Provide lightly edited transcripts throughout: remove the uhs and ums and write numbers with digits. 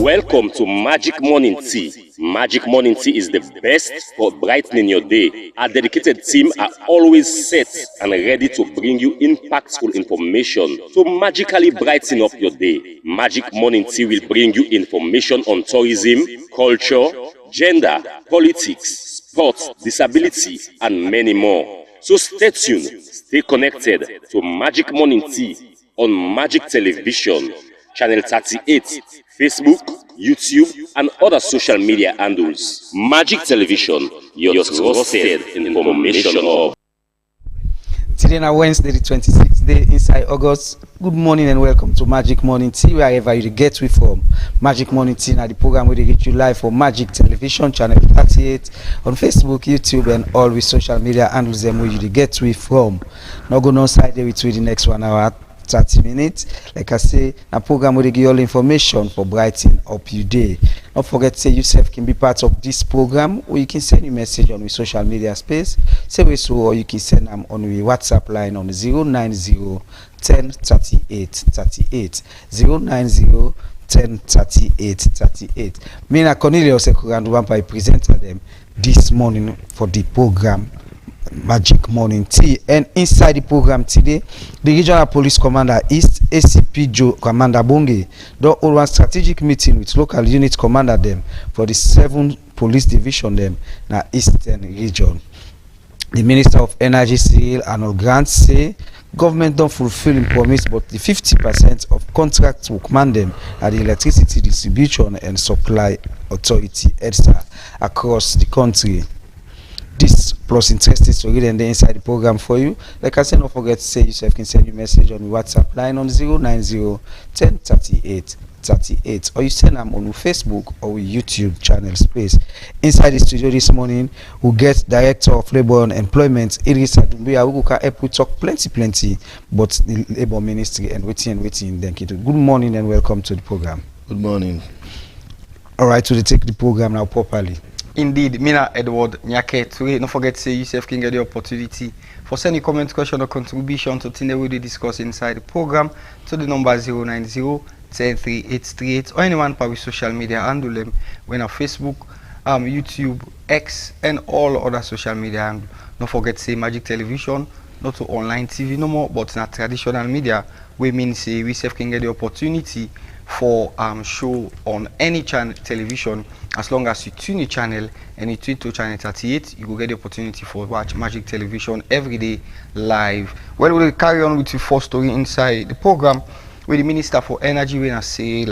Welcome to Magic Morning Tea. Magic Morning Tea is the best for brightening your day. Our dedicated team are always set and ready to bring you impactful information to magically brighten up your day. Magic Morning Tea will bring you information on tourism, culture, gender, politics, sports, disability, and many more. So stay tuned, stay connected to Magic Morning Tea on Magic Television, Channel 38, Facebook, YouTube, and other social media handles. Magic Television, your trusted information hub. Today now Wednesday, the 26th day inside August. Good morning and welcome to Magic Morning Tea, wherever you get we from. Magic Morning Tea now the program where they get you live for Magic Television, Channel 38, on Facebook, YouTube, and all with social media handles them where you get we from. Now go on side there with the next 1 hour. 30 minutes. Like I say, a program will give you all information for brightening up your day. Don't forget to say yourself can be part of this program, or you can send your message on the social media space. Say we so, or you can send them on the WhatsApp line on 090 10 38 38 090 10 38 38. Me and Cornelius Ekurandu presenter them this morning for the program Magic Morning Tea. And inside the program today, the Regional Police Commander East, ACP Joe Commander Bonge, don't hold one strategic meeting with local unit commander them for the 7 police division them na Eastern region. The Minister of Energy Cyril Arnold Grant say government don't fulfill in promise, but the 50% of contract workman them at the Electricity Distribution and Supply Authority EDSA across the country. This plus interesting story then inside the program for you. Like I said, don't forget to say yourself can send you a message on the WhatsApp line on 090 10 38 38, or you send them on Facebook or YouTube channel space. Inside the studio this morning, we'll get Director of Labor and Employment Idris Adumbia, who can help we talk plenty, but the Labor Ministry and waiting. Then good morning and welcome to the program. Good morning. All right, so they take the program now properly. Indeed, Mina Edward Nyake Toure. Don't forget to say yourself can get the opportunity for sending comment, question, or contribution to things that we discuss inside the program to the number 090 10 38 38, or anyone per with social media handle them when on Facebook, YouTube, X, and all other social media handle. Don't forget to say Magic Television, not to online TV no more, but not traditional media. We mean say we self can get the opportunity for show on any channel television. As long as you tune your channel and you tune to channel 38, you will get the opportunity for watch Magic Television every day live. Well, we'll carry on with the first story inside the program with the Minister for Energy when I say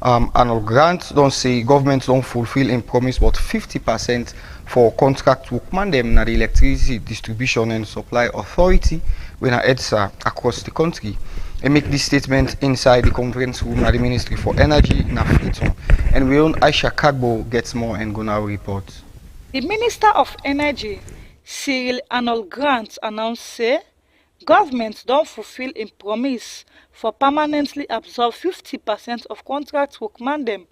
Arnold Grant don't say government don't fulfill in promise, but 50% for contract workman them na the Electricity Distribution and Supply Authority when I EDSA across the country. And make this statement inside the conference room at the Ministry for Energy in Afriton. And we own Aisha Kagbo gets more and gonna report. The Minister of Energy, Cyril Arnold Grant, announced say government don't fulfill in promise for permanently absorb 50% of contract workman them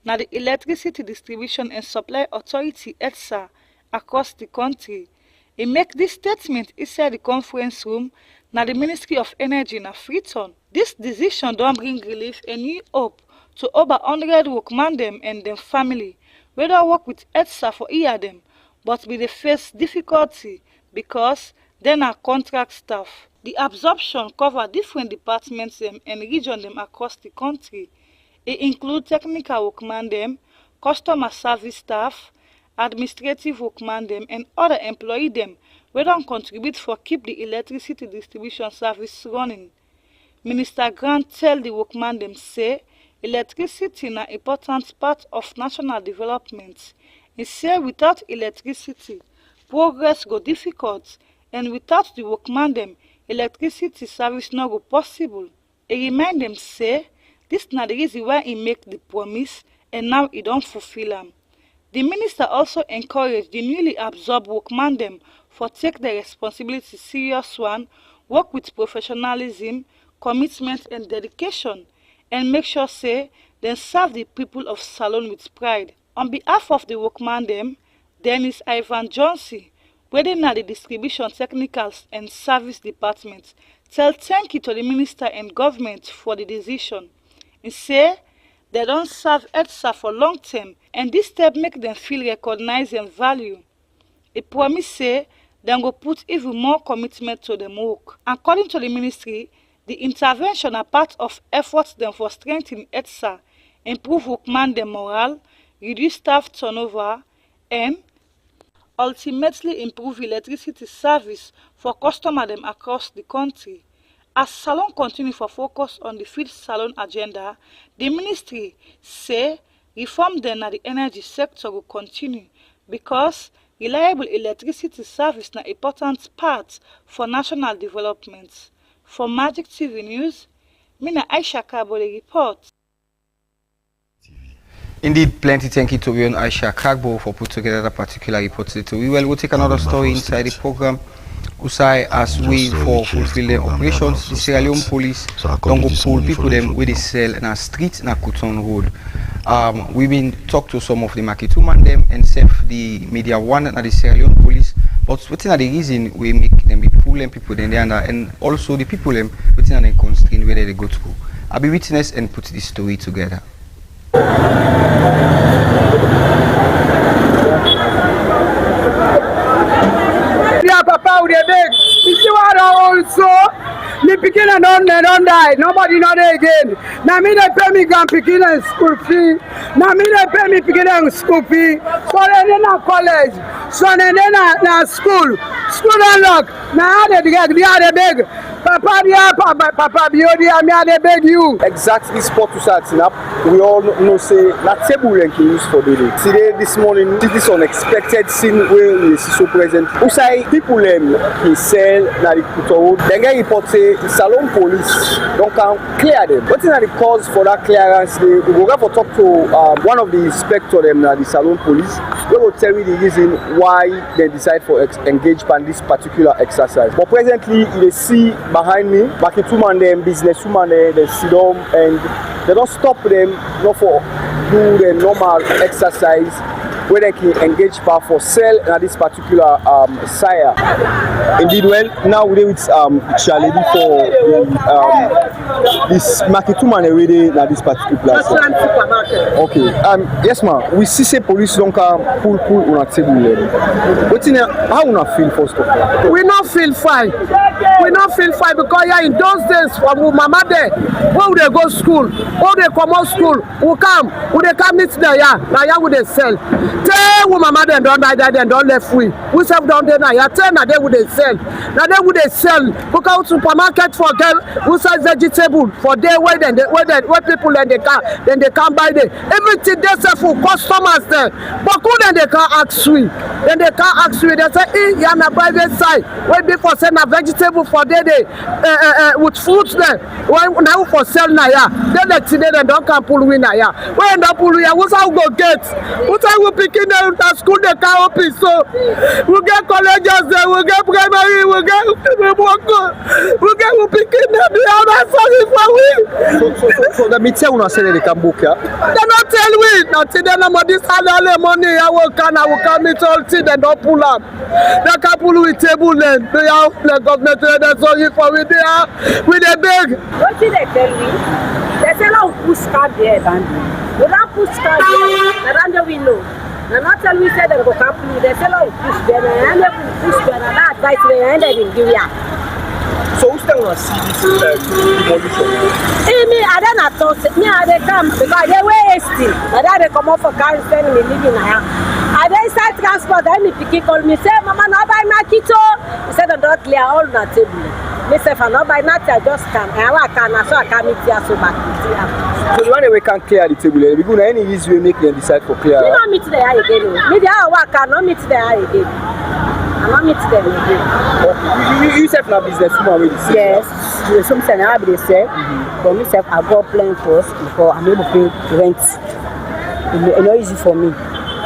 na the Electricity Distribution and Supply Authority EDSA across the country. He make this statement inside the conference room na the Ministry of Energy in Afriton. This decision don't bring relief and new hope to over 100 workmen them and them family, we don't work with EDSA for year them, but we dey face difficulty because they are contract staff. The absorption cover different departments them and region them across the country. It include technical workmen them, customer service staff, administrative workmen them, and other employee them we don't contribute for keep the electricity distribution service running. Minister Grant tell the workmen them say electricity na important part of national development. He say without electricity, progress go difficult, and without the workmen them, electricity service no go possible. He remind them say this na the reason why he make the promise and now he don't fulfill them. The minister also encouraged the newly absorbed workmen them for take their responsibility serious one, work with professionalism, commitment and dedication, and make sure say they serve the people of Salone with pride. On behalf of the workmen them, Dennis Ivan Johnson, within the distribution technicals and service department, tell thank you to the minister and government for the decision. He say They don't serve EDSA for long term, and this step make them feel recognized and value. They promise say they go put even more commitment to the work. According to the ministry, the intervention are part of efforts them for strengthening EDSA, improve workman dem morale, reduce staff turnover, and ultimately improve electricity service for customers them across the country. As Salon continue for focus on the field salon agenda, the ministry say reform then at the energy sector will continue because reliable electricity service is an important part for national development. For Magic TV News, Mina Aisha Kabole report. Indeed, plenty thank you to you and Aisha Kagbo for putting together that particular report today. We'll take another story inside the program. Usai, as we for fulfill the operations, the Sierra Leone police don't go pull people them with the cell in a street in a Kuton road. We've been talk to some of the Makitu man them and save the media one and the Sierra Leone police. But within the reason we make them be pulling people then and also the people them within the constraint where they go to. I'll be witness and put this story together. Papa with a big. You see what also the pikin and don't die. Nobody not there again. Now me they pay me grand pikin and school fee. Now me they pay me pikin and school fee. So then na college. So then na school. School unlock. Now they are big. Papa Papa Biodi, I beg you. Exactly spot to start up. We all know say that table ranking use for the day. Today this morning this unexpected scene where we see so present. Usai people he sell na the Kuto road. Then get report say the Salon police don't come clear them. What is the cause for that clearance? We go for talk to one of the inspector them na the Salon police. They will tell me the reason why they decide for engage in this particular exercise. But presently they see behind me, Makitu man them, businesswoman they sit down and they don't stop them not for do the normal exercise where they can engage for sell at this particular sire. Indeed, well, now we're with Charlie for this Makitu man already at this particular place. Okay. Yes, ma'am. We see say police don't come pull on a table. What in how we not feel first of all? We not feel fine. We not feel fine because yeah, in those days from mama there, when they go school, when they come out school, we come, when they come meet there, yeah, now yeah, we they sell. Tell when mama then don't die, then don't left free. We serve down there now, yeah, tell now they would they sell. Now they would they sell because supermarket for them, who sell vegetable for their where people then they can buy there. Everything they sell for customers there. But who then they can ask we? Then they can't ask you. They say, yeah, na private side. When before send a vegetable for day with fruits there. When now for sell na ya. Then the today they don't come pull we na ya. When don't pull we, what's how go get? What's how we picking them at school they can't open so. We get colleges there. We get primary. We get we picking them. They are not sorry for we. So the media will not say they can book ya. They not tell we. Not today no more this money. I will come it all. They don't pull up. They can't pull with table then. They are the government. They're sorry for we. They are with a bag. What did they tell me? They say no push card there, Bandy. We don't push card there. The we know. They not tell me say they go camp. They say no push there. And they push there. And that advice they end in give ya. So who's still gonna see this demolition? Me, I don't know. Me, I they come because they were hasty. And then they come up for cars and me living here. I then start transport. Then me pick call me say, Mama, no buy Makito. He said, don't clear all the table. Me say, if I no buy nothing, I just come. And I can, so I come here so back. So the one we can clear the table, we go any reason we make them decide for clear. Me not meet there again. Me there work, I not meet there again. I not meet them again. You self na business woman with the yes, some say I have they say, but myself I go plan first before I'm able to pay rent. It's not easy for me.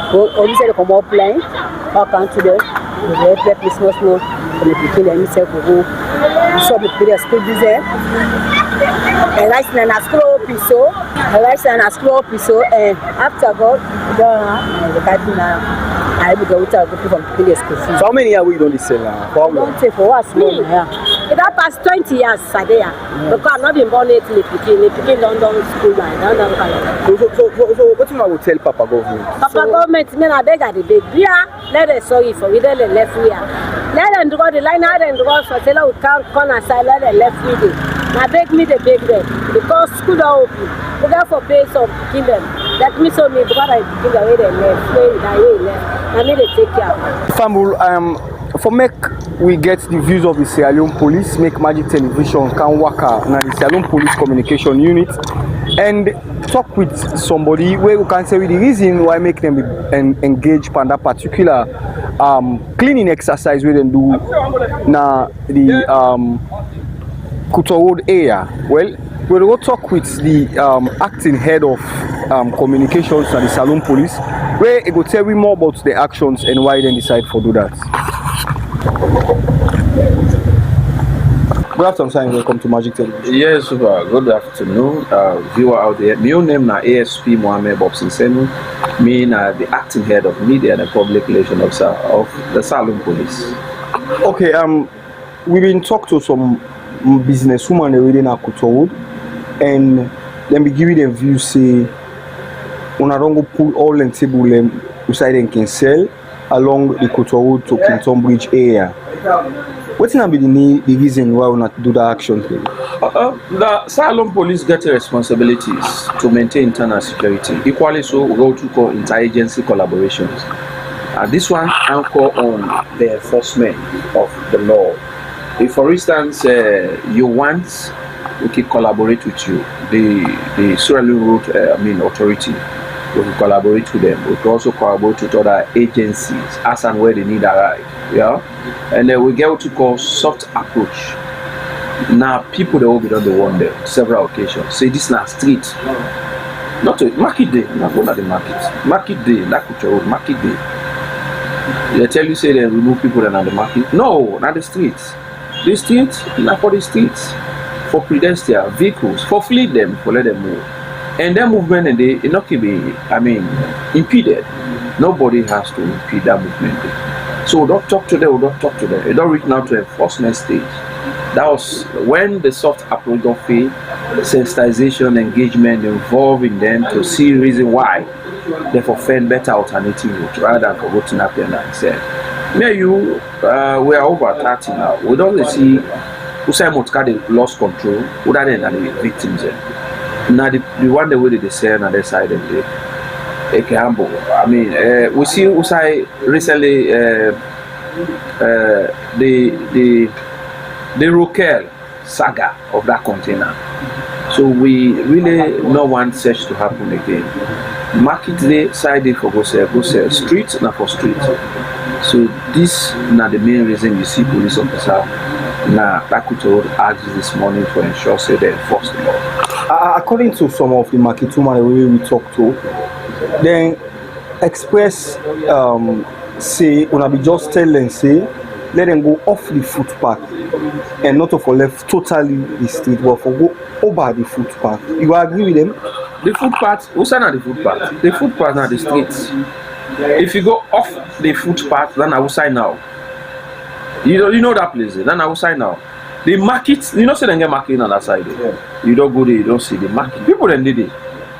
But when you say they come up plan, I come to them. We play Christmas now. When they kill them, myself we go. We saw me play school business. And I say na school officer. I say na school officer. And after God, the country now. I will go to the people from the school. So how many are we going to sell now? Don't say for us, yeah. that past 20 years Sadia. Because I'm not been born yet in the Pikin London school and London college. So what you will tell Papa government? Papa government, me I beg at the big. Yeah, let us sorry for we let left we are. Let them draw the line out and draw for tell we can't come aside let them left we dey. I beg me the beg them because school don't open. We got for pay some kill them. Let me show me because I give away the left, way left. I need to take care. Famul, for make we get the views of the Sierra Leone police, make Magic Television can work now the Sierra Leone police communication unit and talk with somebody where we can say the reason why make them engage in that particular cleaning exercise we then do now the Kuto Road area. Well, we'll go talk with the acting head of communications at the Sierra Leone police where he will tell me more about the actions and why they decide to do that. Good afternoon, welcome to Magic Television. Yes, good afternoon, viewer out there. My name is ASP Mohamed Bobson Senu. Me the acting head of media and the public relations officer of the Sierra Leone police. Okay, we've been talking to some businesswomen already in Kuto Road, and then we give you them view say when I don't go pull all and table them beside them can sell along the Kuto Road to Kingston Bridge area. What's not be the reason why we not do that action? The Sierra Leone police get responsibilities to maintain internal security. Equally so, we go to call interagency collaborations. This one anchor on the enforcement of the law. If, for instance, you want we can collaborate with you, the Sierra Leone Road Authority. We will collaborate with them. We can also collaborate with other agencies as and where they need a ride. Yeah, and then we get what we call soft approach. Now people they will be done the one there several occasions. Say this na street, not a market day, not one at the market day, like Road market day. They tell you say they remove people that are the market. No, not the streets. The streets not for the streets, for pedestrian vehicles, for fleet them, for let them move. And their movement and they not can be, impeded. Nobody has to impede that movement. So don't talk to them, we don't talk to them. They don't reach now to enforcement stage. That was when the soft approach got failed, sensitization, engagement involving them to see reason why they find better alternative route rather than forgotten up there and said, me you we are over 30 now. We don't see Usai Motka they lost control, other than the victims. Now the one the way they say on the side of the Ekehambo. We see Usai recently the Rokel saga of that container. So we really don't want such to happen again. Market day side day for go sell street na for street. So this na the main reason you see police officer na Kuto Road asked this morning to ensure say they enforce the law. According to some of the market women we talk to, then express say when be just tell them say let them go off the footpath and not for left totally the street but for go over the footpath. You agree with them? The footpath, who's not the footpath? The footpath not the streets. If you go off the footpath, then I will sign now. You know that place, then I will sign now. The market, you know, say they get market on that side. Yeah. You don't go there, you don't see the market. People then did it.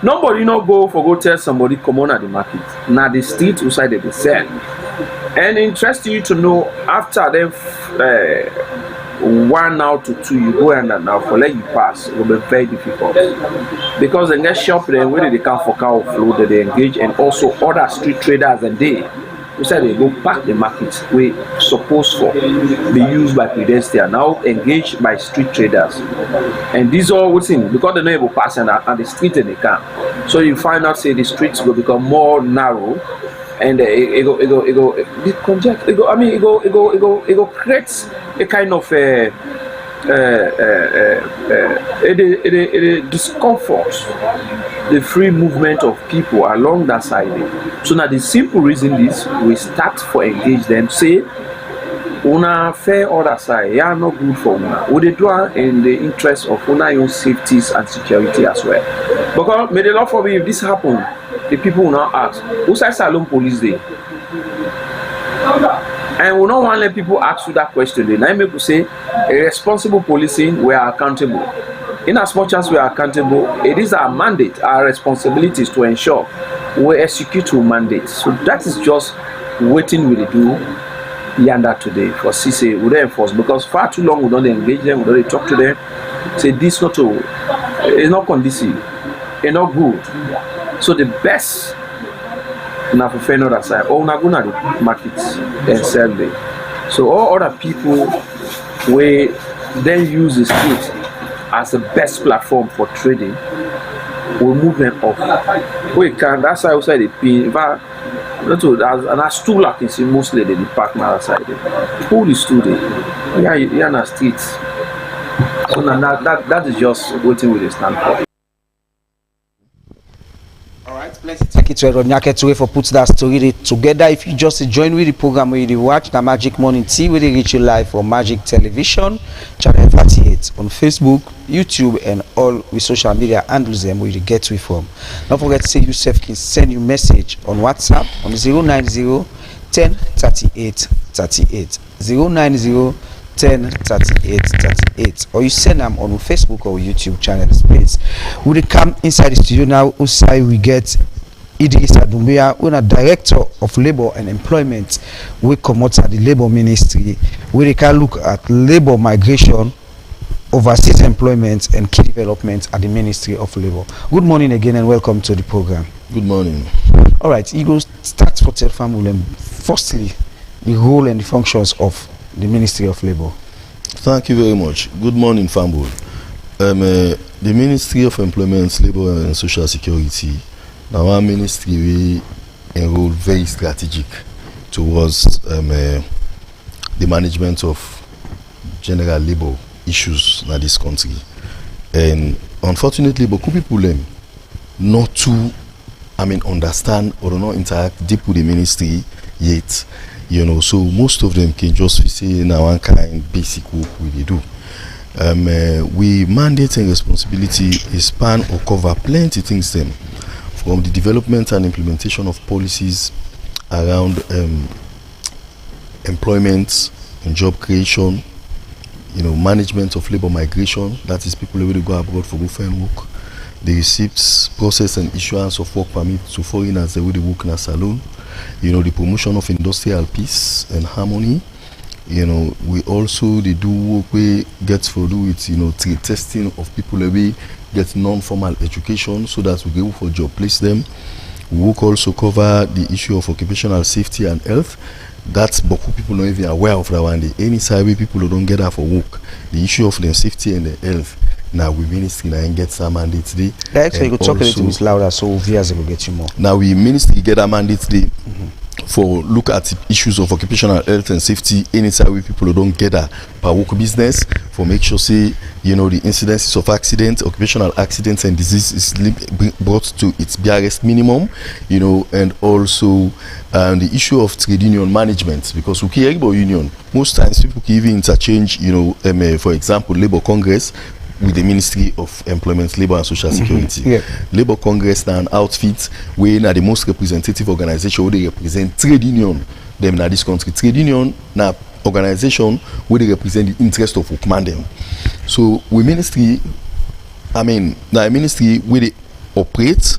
Nobody not go for go tell somebody come on at the market. Now the street outside they sell. And interesting you to know after them 1 out to 2 you go and now for let you pass it will be very difficult because they get shop there where they can for car flow that they engage and also other street traders and they said they go back the market we supposed for be used by pedestrians now engaged by street traders and these are what's in because they know able pass and the street and they can so you find out say the streets will become more narrow and it go create a kind of discomfort the free movement of people along that side. So now the simple reason is we start for engage them say una fair other side yeah not good for una would they do in the interest of una own safeties and security as well because may the Lord forbid if this happen the people will now ask who's Sierra Leone police day And we don't want to let people ask you that question. Then I make you say a responsible policing, we are accountable. In as much as we are accountable, it is our mandate, our responsibilities to ensure we execute our mandate. So that is just waiting we do yonder today for CC we don't enforce, because far too long we don't engage them, we don't talk to them. Say this not to, it's not conducive, it's not good. So the best na for fair other side, or na go na the market and sell there. So all other people we then use the street as the best platform for trading, we move them off. We can, that's why outside the pay. In fact, and a stool I can see mostly the park outside there. Who is stool there? Yeah, na streets. So now that is just waiting with the stand for. Alright, thank you to Edward Nyaketue for putting that story together. If you just join with the program where you watch the Magic Morning Tea, where they reach you live for Magic Television, channel 38 on Facebook, YouTube, and all with social media handles them where you get with from. Don't forget to say yourself can send you message on WhatsApp on 090 10 38 38 090 10 38 38, or you send them on Facebook or YouTube channel space. We come inside the studio now. Outside we get Idris Adumbia, who is Director of Labor and Employment. We come out at the Labor Ministry. We can look at labor migration, overseas employment, and key development at the Ministry of Labor. Good morning again and welcome to the program. Good morning. All right, you go start for Telfam. Firstly, the role and the functions of the Ministry of Labor. Thank you very much. Good morning, Fambul. The Ministry of Employment, Labor and Social Security, now our ministry we enroll very strategic towards the management of general labor issues in this country. And unfortunately, but people not to understand or not interact deep with the ministry yet. You know, so most of them can just say now one kind basic work we do. We mandate and responsibility is span or cover plenty things them, from the development and implementation of policies around employment and job creation, you know, management of labor migration, that is people who go abroad for go find work, the receipts, process and issuance of work permit to foreigners who they work in a salon, you know, the promotion of industrial peace and harmony. You know, we also they do work we get for do with, you know, trade testing of people who get non-formal education so that we go for job place them. We work also cover the issue of occupational safety and health. That's but people not even aware of that one day. Any side people who don't get that for work, the issue of their safety and their health. Now we ministry now get some mandate today. Actually, you could talk a little bit louder so viewers will get you more. Now we ministry get a mandate today for look at issues of occupational health and safety anytime we people who don't get that per work business, for make sure say, you know, the incidences of accidents, occupational accidents and disease is brought to its barest minimum, you know, and also the issue of trade union management, because we care about union. Most times people can even interchange, you know, for example, Labor Congress with the Ministry of Employment, Labor and Social Security. Yeah. Labor Congress now an outfit where now the most representative organization where they represent trade union them in this country. Trade union now organization where they represent the interest of workman them. So we ministry, now a ministry where they operate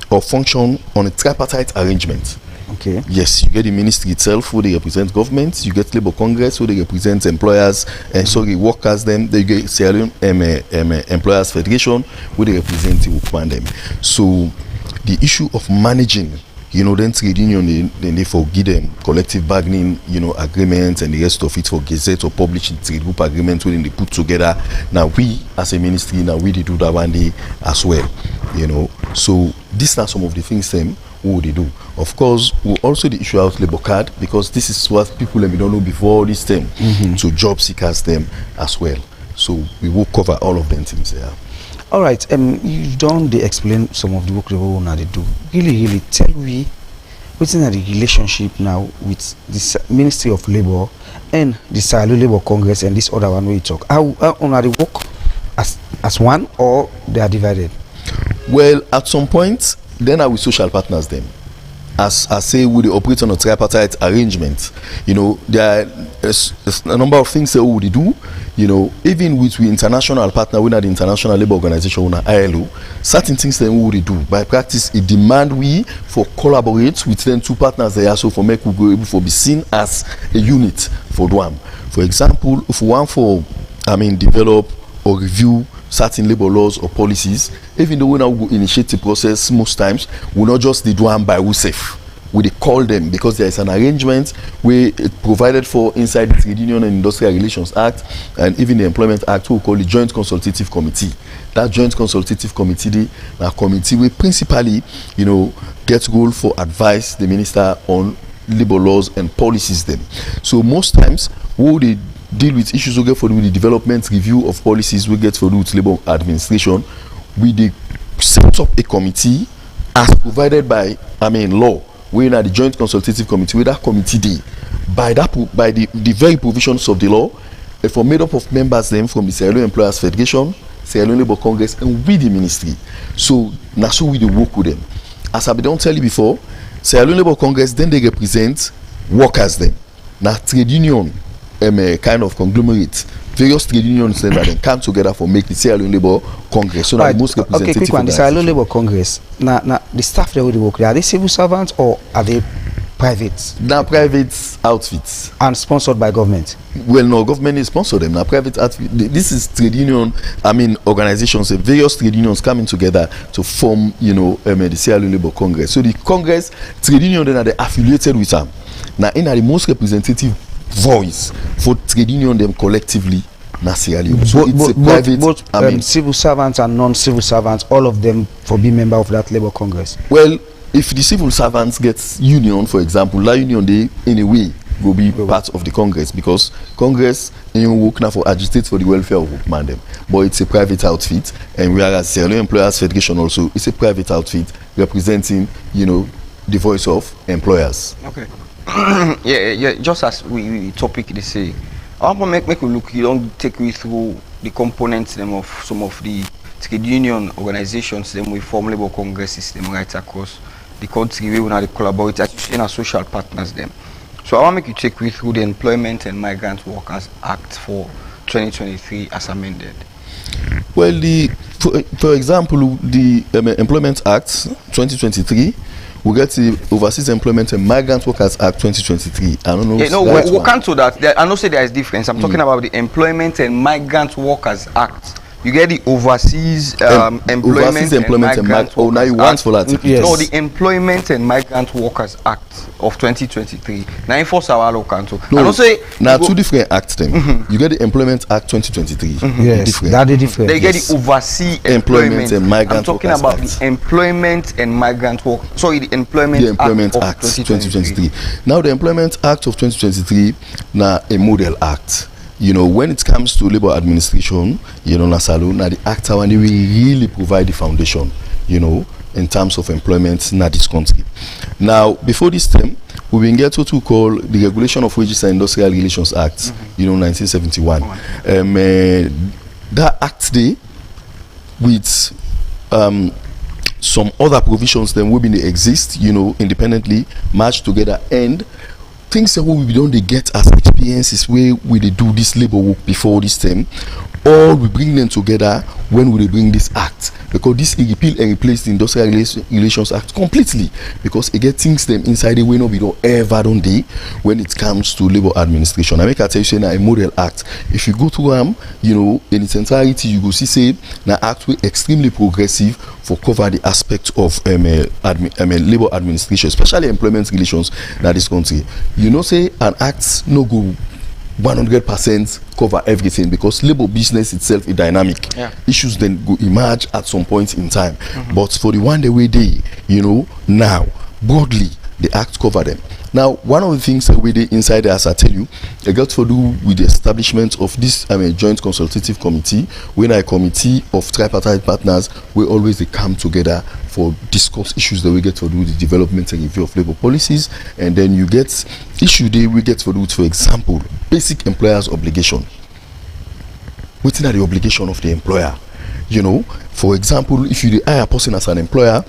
or function on a tripartite arrangement. Okay. Yes, you get the ministry itself who they represent government, you get Labor Congress who they represent employers and workers them, they get Sierra Leone Employers Federation who they represent the workman them. So the issue of managing, you know, then trade union they forgive them collective bargaining, you know, agreements and the rest of it for gazette or publish trade group agreement when they put together. Now we as a ministry now we do that one day as well, you know. So these are some of the things them who they do. Of course, we also the issue out labor card, because this is what people don't know before this time. So job seekers them as well. So we will cover all of them things there. All right, you've done the explain some of the work they will now they do. Really tell me what's in the relationship now with the Ministry of Labor and the Sierra Leone Labor Congress and this other one we talk. How are they work as one, or they are divided? Well, at some point, then are we social partners them. as I say, we operate on a tripartite arrangement. There are a number of things that we do. Even with we international partner, we are the International Labour Organization, we are ILO. Certain things that we do by practice, it demand we for collaborate with them two partners there, so for make we go able to be seen as a unit for DWAM. For example, if we want develop or review certain labor laws or policies, even though we now go initiate the process, most times we not just the DWAM by ourselves. We call them because there is an arrangement where it provided for inside the Trade Union and Industrial Relations Act and even the Employment Act, we call the Joint Consultative Committee. That Joint Consultative Committee, a committee will principally, get role for advice the minister on labor laws and policies them. So most times, we deal with issues we get for the development review of policies we get for the labor administration. We set up a committee as provided by law. We are the Joint Consultative Committee. With that committee, by the very provisions of the law, if we're made up of members then from the Sierra Leone Employers Federation, Sierra Leone Labour Congress, and with the ministry. So now so we work with them. As I don't tell you before, Sierra Leone Labour Congress then they represent workers then. Now trade union, kind of conglomerate. Various trade unions then that come together for make the Sierra Leone Labour Congress. So now the most representative. Okay, quick one. The Sierra Leone Labour Congress. Now the staff there will work. Are they civil servants or are they private? Now private outfits. And sponsored by government. Well, no, government is sponsored them. Now private outfit. This is trade union. Organizations. Various trade unions coming together to form, the Sierra Leone Labour Congress. So the Congress trade union then are they affiliated with them. Now in the most representative voice for trade union them collectively nationally. So it's a private. Both civil servants and non-civil servants, all of them for being member of that Labour Congress. Well, if the civil servants get union, for example, that union they in a way will be part of the Congress because Congress work now for agitate for the welfare of workmen them. But it's a private outfit, and whereas Sierra Leone Employers Federation also it's a private outfit representing the voice of employers. Okay. yeah. Just as we topic they say, I want to make you look. You don't take me through the components them of some of the trade union organizations. Them we form labor congresses them right across the country. We want to collaborate in our social partners them. So I want to make you take me through the Employment and Migrant Workers Act for 2023 as amended. Well, for example, the Employment Act 2023. We get the Overseas Employment and Migrant Workers Act 2023. I don't know. We can't do that. I know say there is difference. I'm talking about the Employment and Migrant Workers Act. You get the Overseas Employment and Migrant now you want for that? Yes. No, the Employment and Migrant Workers Act of 2023. Now enforce our law council. No, I don't say now two different acts then. You get the Employment Act 2023. Yes, that is different. They get the Overseas Employment and Migrant. I'm talking about the Employment and Migrant Work. Sorry, the Employment Act 2023. Now the Employment Act of 2023 now a model act. When it comes to labor administration, Nasalo, now the act when we really provide the foundation, in terms of employment in this country. Now, before this term, we will get what we call the Regulation of Wages and Industrial Relations Act, 1971. That act there, with some other provisions then will be exist, independently, matched together, and things that we don't get as experiences where we do this labor work before this term, or we bring them together when we bring this act, because this repeal and replace the Industrial Relations Act completely, because it gets things them inside the way we don't ever don't do when it comes to labor administration. I make I tell you say now a model act. If you go to in its entirety, you go say now act we extremely progressive for cover the aspect of labor administration, especially employment relations in this country. Say an act no go 100% cover everything, because labor business itself is dynamic. Issues then go emerge at some point in time. But for the one day we day, now broadly the act cover them. Now, one of the things that we did inside there, as I tell you, it got to do with the establishment of this joint consultative committee, when a committee of tripartite partners will always they come together for discuss issues that we get to do with the development and review of labor policies, and then you get issue there we get to do with, for example, basic employer's obligation. What's the obligation of the employer? For example, if you hire a person as an employer,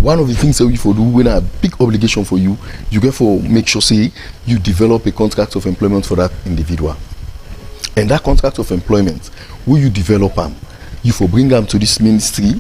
one of the things that we for do when a big obligation for you get for make sure say you develop a contract of employment for that individual. And that contract of employment, will you develop them, you for bring them to this ministry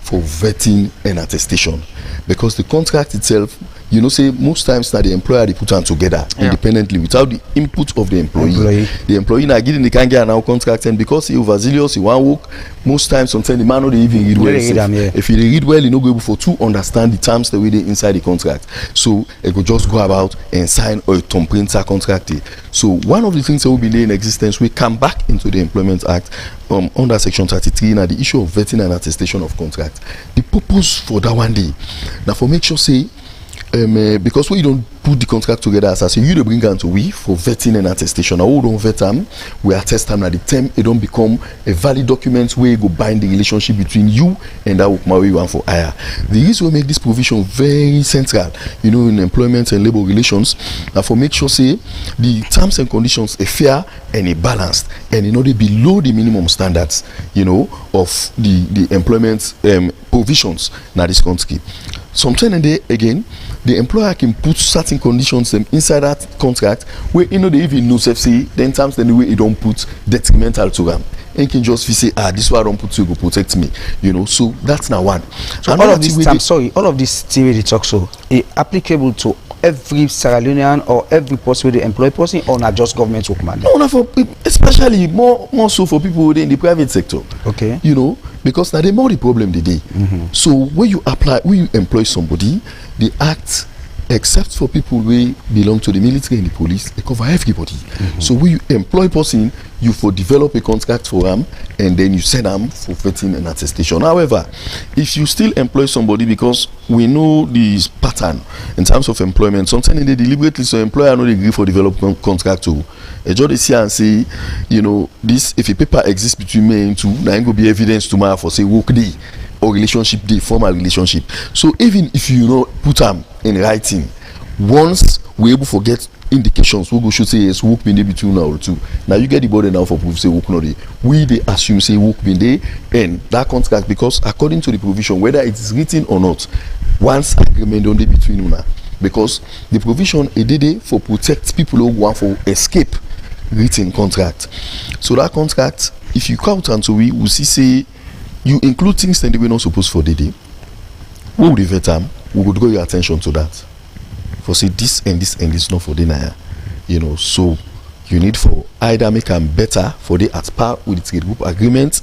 for vetting and attestation. Because the contract itself, you know, say most times that the employer they put them together independently without the input of the employee. The employee now getting the can get an contract, and because he overzealous, he want work. Most times, sometimes the man not even read well. If he read well, he no go able for to understand the terms the way they inside the contract. So he could just go about and sign a thumbprint contract. So one of the things that will be in existence, we come back into the Employment Act under Section 33 now the issue of vetting and attestation of contract. The purpose for that one day now for make sure say. Because we don't put the contract together as I say, you don't bring them to we for vetting and attestation. Now we don't vet them, we attest them at the time it don't become a valid document where you go bind the relationship between you and that workman you want for hire. The reason we make this provision very central, you know, in employment and labor relations, and for make sure say the terms and conditions are fair and a balanced, and you know they below the minimum standards, you know, of the employment provisions in this country. Sometimes and then again, the employer can put certain conditions inside that contract where you know they even know say then times the way it don't put detrimental to them. And can just say, this one I don't put to go protect me, you know. So that's now one. So all of this all of this theory they talk so applicable to every Sierra Leonean or every person with the employed person or not just government workman? No, not for especially more so for people in the private sector. Okay. You know, because now they more the problem the day. So when you employ somebody, the act except for people who belong to the military and the police, they cover everybody. So when you employ person, you for develop a contract for them and then you send them for vetting and attestation. However, if you still employ somebody, because we know this pattern in terms of employment, sometimes they deliberately so employer no agree for development contract to a judge see and say, you know, this if a paper exists between me and two, now it will be evidence tomorrow for say work day or relationship day, formal relationship. So even if you know put them in writing, once we able to get indications, we go should say yes, work been there between now or two. Now you get the body now for proof say work no day. We they assume say work been there and that contract, because according to the provision, whether it is written or not, once agreement on the between una, because the provision is there for protect people who want for escape written contract. So that contract, if you count until we will see say you include things that they were not supposed for the day, we will vet them, we would draw your attention to that. For say this and this and this not for the you know, so you need for either make them better for the at par with the trade group agreement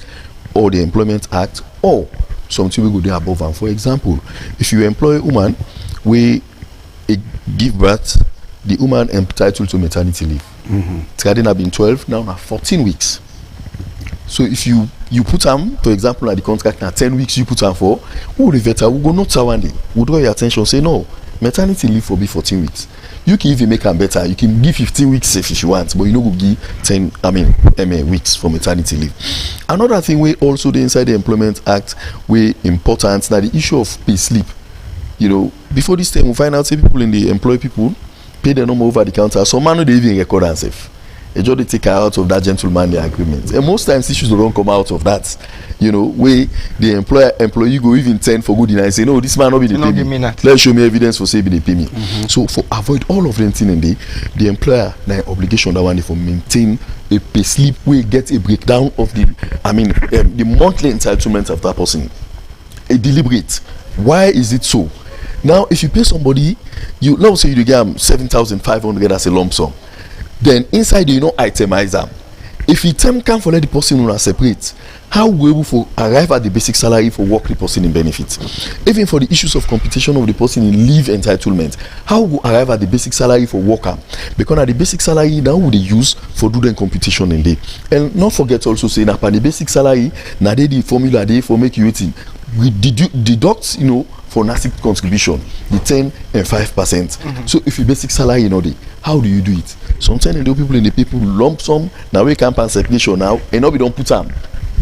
or the Employment Act, or something we go there above. And for example, if you employ a woman we give birth, the woman entitled to maternity leave. It's have been 12, now 14 weeks. So if you put them, for example, at the contract now 10 weeks you put them for, who the veteran will go not one day, will draw your attention, say no, maternity leave will be 14 weeks. You can even make them better. You can give 15 weeks if you want, but you know go give 10 weeks for maternity leave. Another thing we also the inside the Employment Act we important now the issue of pay slip. You know, before this time we find out say people in the employ people pay the number over the counter. Some man no they even record themselves. They just take her out of that gentlemanly agreement. And most times issues don't come out of that. You know, where the employee go even 10 for good and say, no, this man not be the pay me. Let's show me evidence for say be the pay me. So for avoid all of them thing and the employer na obligation that one for maintain a pay slip where get a breakdown of the the monthly entitlement of that person. A deliberate. Why is it so? Now if you pay somebody, you let's say you get 7,500 as a lump sum. Then inside you know itemize them. If you can for let the person on separate, how we able to arrive at the basic salary for work the person in benefits? Even for the issues of computation of the person in leave entitlement, how we arrive at the basic salary for worker? Because at the basic salary now we use for do the computation in day. And not forget also say that the basic salary now they the formula they for make you eating. We deduct, you know, for NASIC contribution, the 10 and 5%. So if your basic salary in order, how do you do it? Sometimes the people in the people lump sum, now we camp and separation now, and now we don't put them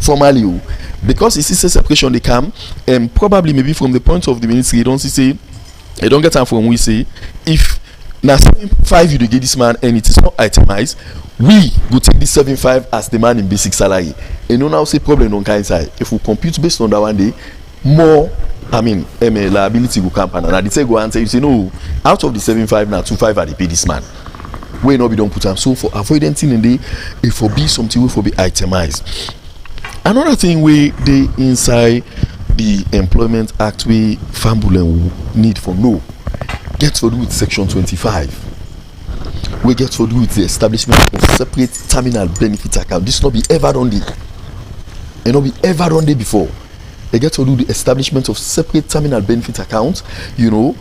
formally. Because it's a separation they come, and probably maybe from the point of the ministry, you don't say, you don't get time from we say, if now 7.5 you get this man and it is not itemized, we go take this 7.5 as the man in basic salary. And you now say problem on kind side. If we compute based on that one day, more liability go camp and they say go answer you say no, out of the 7.5 now 2.5 are they pay this man. We not be don't put am. So for avoidance in the it for be something we for be itemized. Another thing we they inside the Employment Act we Fambulen need for no get to do with section 25. We get to do with the establishment of separate terminal benefit account. This not be ever done there. It not be ever done there before. They get to do the establishment of separate terminal benefit accounts, where you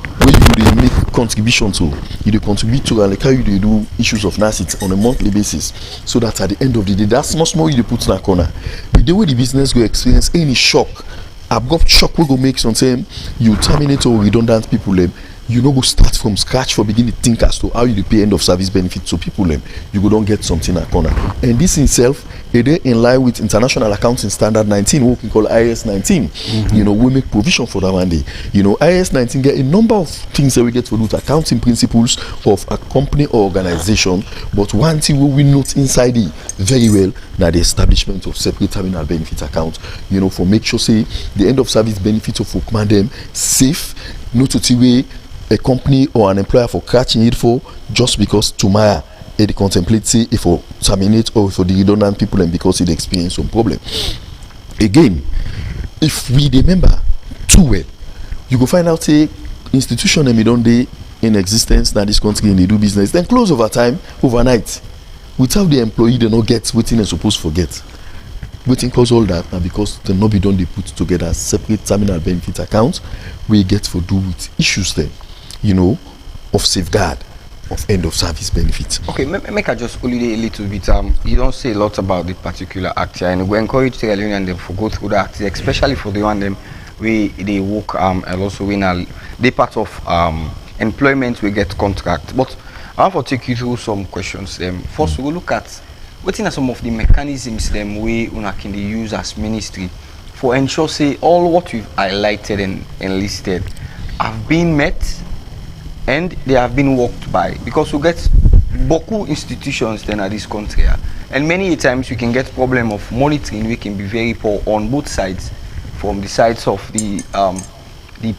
make contribution to, you contribute to, and like how you do issues of NACIT on a monthly basis, so that at the end of the day, that's much more you put in a corner. With the way the business go experience any shock, abrupt shock will go make something, you terminate or redundant people, you go start from scratch for beginning to think as to how you pay end of service benefits to people, you go don't get something at corner. And this in itself, it is in line with International Accounting Standard 19, what we call IAS 19. We make provision for that one day. IAS 19 get a number of things that we get to do with accounting principles of a company or organization, but one thing we note inside it very well, now the establishment of separate terminal benefit accounts, for make sure say the end of service benefits of workman them safe, not to way a company or an employer for catching it for just because tomorrow it contemplates say if for terminate or for the redundant people and because it experience some problem. Again, if we remember too well, you go find out say institution and don't they in existence now this country and they do business, then close over time, overnight, without the employee they not get what they're supposed to forget. Waiting cause all that now because they not be done they put together separate terminal benefit accounts we get for do with issues then. Of safeguard of end of service benefits. Okay, make I just holiday a little bit. You don't say a lot about the particular act here, and we encourage the union them to go through the act, especially for the one them we they work and also in they part of employment we get contract. But I want to take you through some questions. First, we look at what are some of the mechanisms them we can use as ministry for ensure say all what we've highlighted and listed have been met and they have been worked by, because we get beaucoup institutions then at this country, and many times we can get problem of monitoring. We can be very poor on both sides, from the sides of the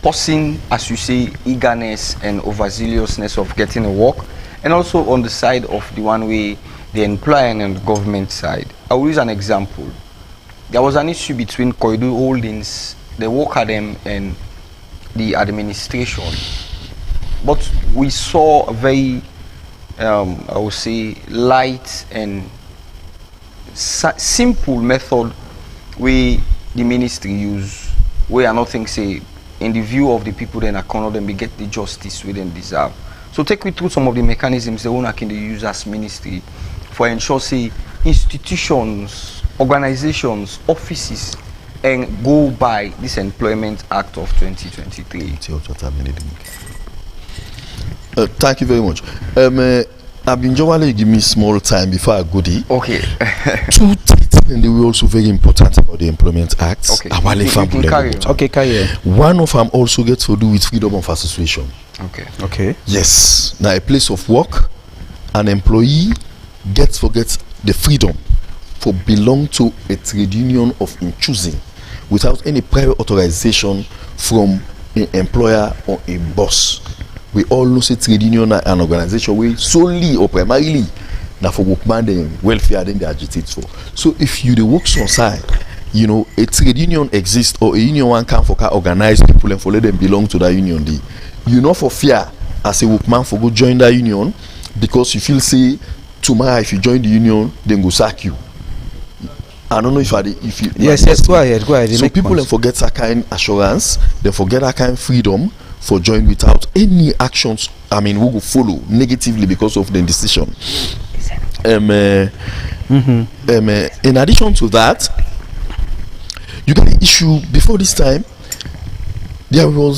person, as you say, eagerness and overzealousness of getting a work, and also on the side of the one way the employer and the government side. I will use an example. There was an issue between Koidu Holdings, the worker them, and the administration. But we saw a very, I would say, light and simple method we the ministry use, where nothing say in the view of the people then account them, we get the justice we then deserve. So take me through some of the mechanisms the owner can use as ministry for ensure say institutions, organizations, offices and go by this Employment Act of 2023. Thank you very much. I've been Jawale give me small time before I go there. Okay. Two things and they were also very important about the Employment Act. Okay. Carry on. One of them also gets to do with freedom of association. Okay. Yes. Now a place of work, an employee forgets the freedom for belong to a trade union of in choosing without any prior authorization from an employer or a boss. We all know say trade union an organization we solely or primarily now for workman and welfare then they agitate for. So if you the works on side, a trade union exists or a union one can for organize people and for let them belong to that union. For fear as a workman for go join that union because you feel say tomorrow if you join the union then go sack you. I don't know if you yes go ahead. So people then forget that kind assurance, they forget that kind freedom for join without any actions we will follow negatively because of the decision. In addition to that, you got an issue before this time. There were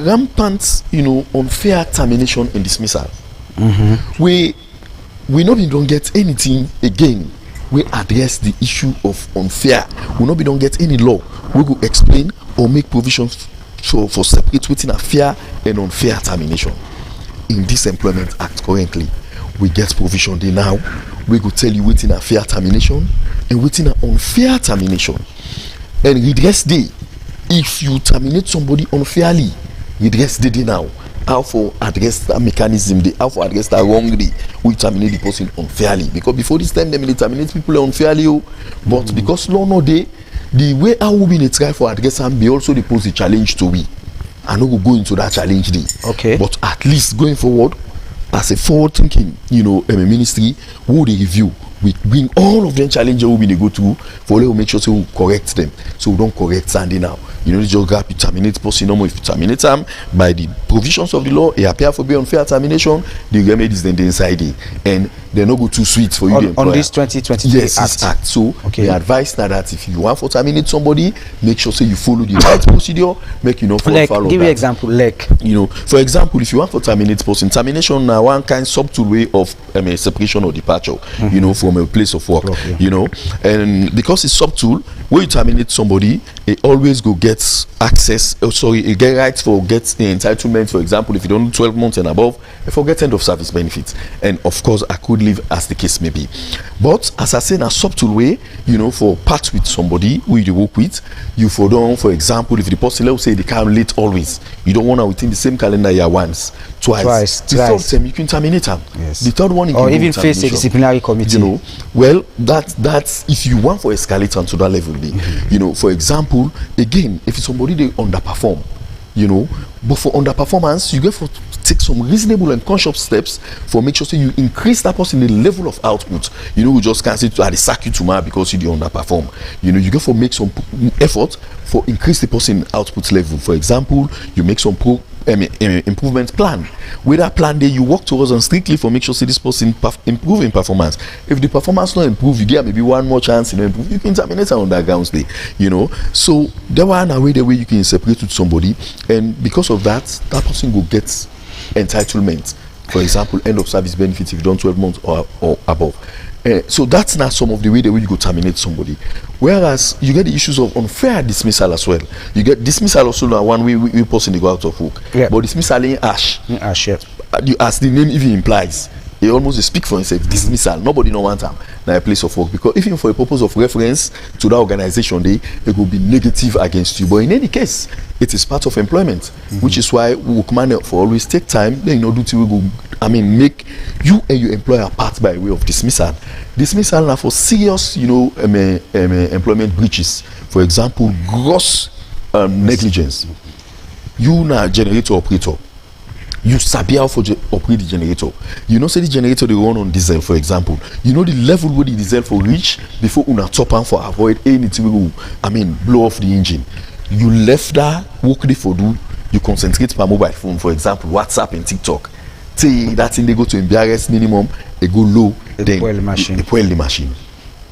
rampant unfair termination and dismissal. We don't get anything again. We address the issue of unfair. We don't get any law. We will explain or make provisions for separate within a fair and unfair termination. In this Employment Act currently, we get provision there now. We go tell you within a fair termination and within an unfair termination. And redress day if you terminate somebody unfairly, redress the day now. How for address that mechanism, how for address that wrongly, we terminate the person unfairly. Because before this time, they may terminate people unfairly, but because law no day, the way how we been try for address and be also the pose a challenge to we. I know we'll go into that challenge day. Okay. But at least going forward, as a forward thinking, ministry, who they review, we bring all of them challenges we go to for we make sure we correct them. So we don't correct Sandy now. The geography terminate person no more. If you terminate them by the provisions of the law, it appear for be unfair termination, the remedies then they inside it. And they're not go too sweet for you. On this 2023 act. So we advise now that if you want to terminate somebody, make sure you follow the right procedure, make follow give you example, for example, if you want to terminate person, termination now one kind subtle way of separation or departure, from a place of work, and because it's subtle, when you terminate somebody, it always go get access, it get rights for get entitlement. For example, if you don't do 12 months and above, for get end of service benefits, and of course I could leave as the case may be. But as I say, in a subtle way, for part with somebody who you work with, you for example, if the person let's say they come late always, you don't want to within the same calendar year once, twice. The third time you can terminate them. Yes. The third one you or can even face a disciplinary committee. Well, that's if you want for escalate on to that level, for example, again, if it's somebody they underperform, but for underperformance, you get for take some reasonable and conscious steps for make sure you increase that person the level of output. We just can't say to sack you tomorrow because you underperform. You get for make some effort for increase the person output level. For example, you make some improvement plan. With that plan there, you work towards and strictly for make sure this person improve in performance. If the performance not improve, you get maybe one more chance improve, you can terminate on that grounds day. So there one a way you can separate with somebody, and because of that person will get entitlement. For example, end of service benefits if you done 12 months or above. So that's not some of the way you go terminate somebody. Whereas you get the issues of unfair dismissal as well. You get dismissal also now one way we person they go out of work. Yeah. But dismissal in ash. Yes. As the name even implies, it almost speak for himself. Dismissal. Nobody no want them now a place of work, because even for a purpose of reference to that organization, it will be negative against you. But in any case, it is part of employment, which is why we command for always take time. Then do till we go. Make you and your employer part by way of dismissal. Dismissal now for serious, employment breaches. For example, gross negligence. You now generator operator. You sabi how for operate the generator. Say the generator they run on diesel, for example. The level where the diesel for reach before una top and for avoid anything blow off the engine. You left that work they for do. You concentrate per mobile phone, for example, WhatsApp and TikTok. Say that thing they go to embarrass minimum, they go low, then spoil the machine. They spoil the machine.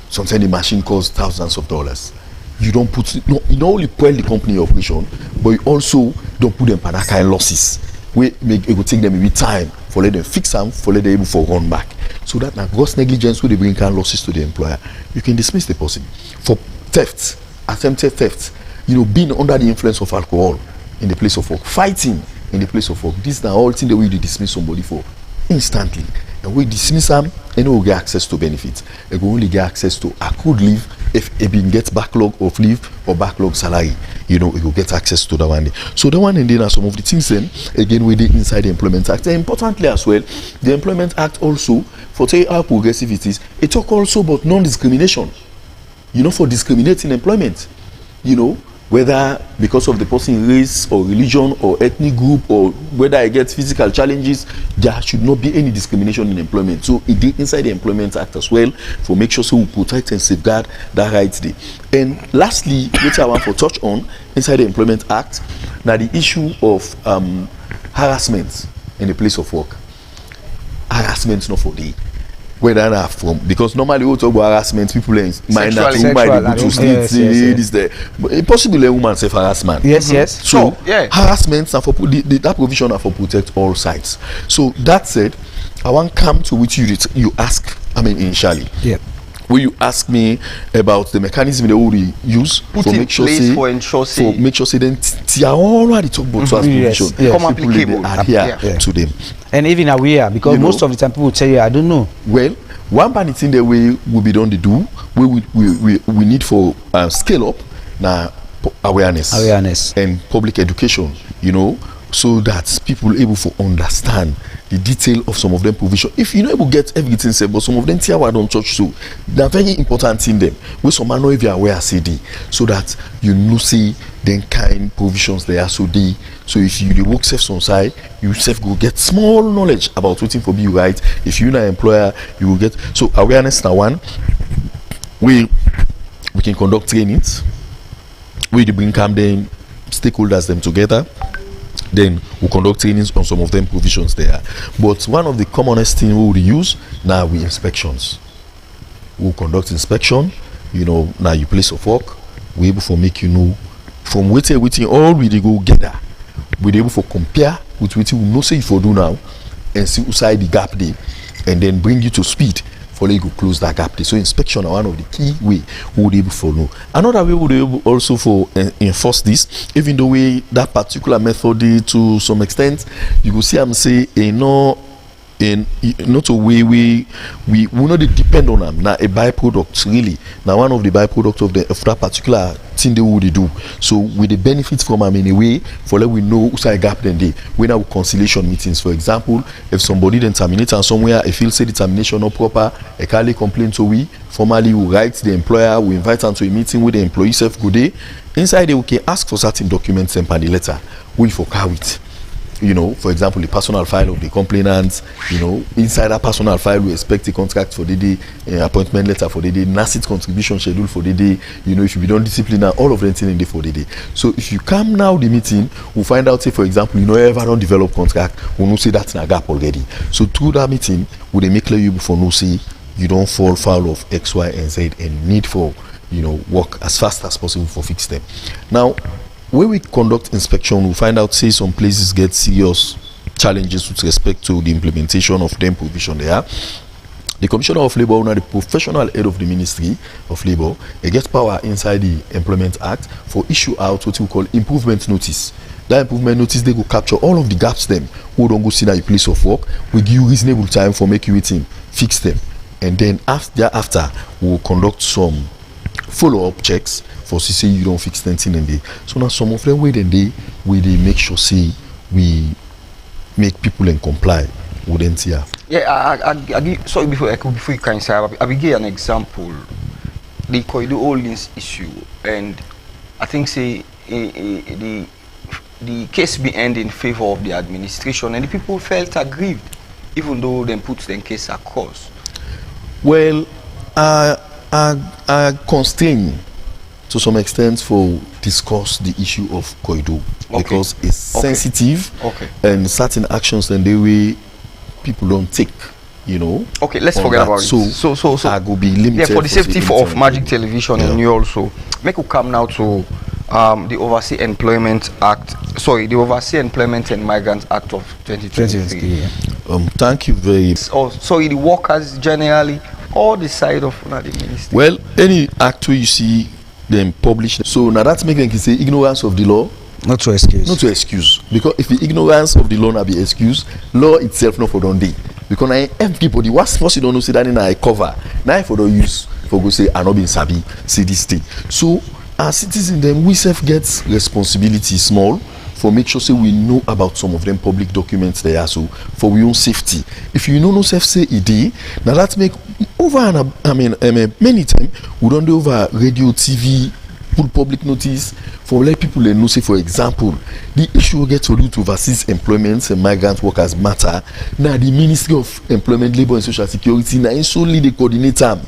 Sometimes the machine costs thousands of dollars. You don't put you not only spoil the company operation, but you also don't put them for that kind of losses. It will take them maybe time for let them fix them, for let them able for run back. So that now gross negligence will they bring kind of losses to the employer. You can dismiss the person for theft, attempted theft. Being under the influence of alcohol in the place of work, fighting in the place of work. These are all things that we dismiss somebody for instantly. And we dismiss them, and we get access to benefits. They will only get access to accrued leave if it gets backlog of leave or backlog salary. It will get access to that one day. So the one and then are some of the things then again we did inside the Employment Act. And importantly as well, the Employment Act also for how progressive it is, it talk also about non-discrimination. For discriminating employment. Whether because of the person's race or religion or ethnic group, or whether I get physical challenges, there should not be any discrimination in employment. So it did inside the Employment Act as well for make sure we protect and safeguard that rights there. And lastly, which I want to touch on inside the Employment Act, now the issue of harassment in the place of work. Harassment not for the whether not from, because normally we talk about harassment, people mind that woman they go to sleep, this there, but impossible a woman self harassment. Yes. So harassment are for that provision are for protect all sides. So that said, I want come to which you ask. Initially. Yeah. Will you ask me about the mechanism they already use for make sure then they are already talk about provision. Come applicable adhere to them. And even aware, because most of the time people tell you, I don't know. Well, one bad thing that we will be done to do, we need for scale up. Now, awareness and public education, you know, so that people able to understand the detail of some of them provision. If you know able get everything said, but some of them tier don't touch, so they're very important in them. We some know if you are aware CD, so that you know see then kind provisions they are so they. So if you work safe some side, you self go get small knowledge about waiting for be right. If you're an employer, you will get so awareness now one. We can conduct trainings. We bring them stakeholders them together. Then we conduct trainings on some of them provisions there. But one of the commonest thing we would use now we inspections. We'll conduct inspection, you know, now you place of work, we able to make you know from waiting all we go gather. We able to compare with what we know say if you do now and see outside the gap there and then bring you to speed for you go close that gap there. So inspection are one of the key way we would able to know. Another way we would able also for enforce this, even though we that particular method to some extent you go see I'm say not a way we will not depend on them. Now a byproduct really. Now one of the byproduct of that particular thing they would do. So with the benefits from them in a way for let we know who's a gap then they when our conciliation meetings, for example, if somebody then terminate and somewhere if feel say the termination not proper, a cali complaint to we formally we write the employer, we invite them to a meeting with the employee self good day. Inside they can ask for certain documents and the letter. We for it. You know, for example, the personal file of the complainant, you know, inside that personal file, we expect a contract for the day, appointment letter for the day, NACIT contribution schedule for the day, you know, if you be done discipline now, all of them in the for the day. So if you come now the meeting, we'll find out, say, for example, you know, ever don't develop contract, we'll know say that's in a gap already. So through that meeting, will they make clear you before no say you don't fall foul of X, Y, and Z and need for, you know, work as fast as possible for fix them. Now, when we conduct inspection, we find out say some places get serious challenges with respect to the implementation of them provision there. The Commissioner of Labour, now the professional head of the Ministry of Labour, they get power inside the Employment Act for issue out what we call improvement notice. That improvement notice they go capture all of the gaps them who don't go see that place of work. We give you reasonable time for make you waiting, fix them, and then after we will conduct some follow-up checks for say you don't fix anything in there. So now some of them wait and they make sure say we make people and comply with NTR. Yeah, I give, sorry before you can say I will give an example. The Koidu Holdings issue, and I think say the case be end in favor of the administration, and the people felt aggrieved, even though they put the case across. Well, I constrain to some extent for discuss the issue of Koidu because it's sensitive and certain actions and the way people don't take, you know. Okay, let's forget about it. So I go be limited. Yeah, for the safety of Magic Television and you also make you come now to the Overseas Employment Act. Sorry, the Overseas Employment and Migrants Act of 2023. Thank you very much. Sorry, the workers generally or the side of the ministry. Well, any act where you see them published. So now that's making them say ignorance of the law. Not to excuse. Not to excuse. Because if the ignorance of the law not be excuse, law itself not for don't day. Because now everybody what's first you don't know say that in a cover. Now for don't use for go say I not been sabi see this thing. So as citizens then we self get responsibility small for make sure say we know about some of them public documents there so for we own safety. If you know no self say a day, now that make over and many times we don't do over radio, TV, put public notice for let people know say for example the issue we get to do to overseas employment and migrant workers matter. Now the Ministry of Employment, Labour and Social Security now solely the coordinator.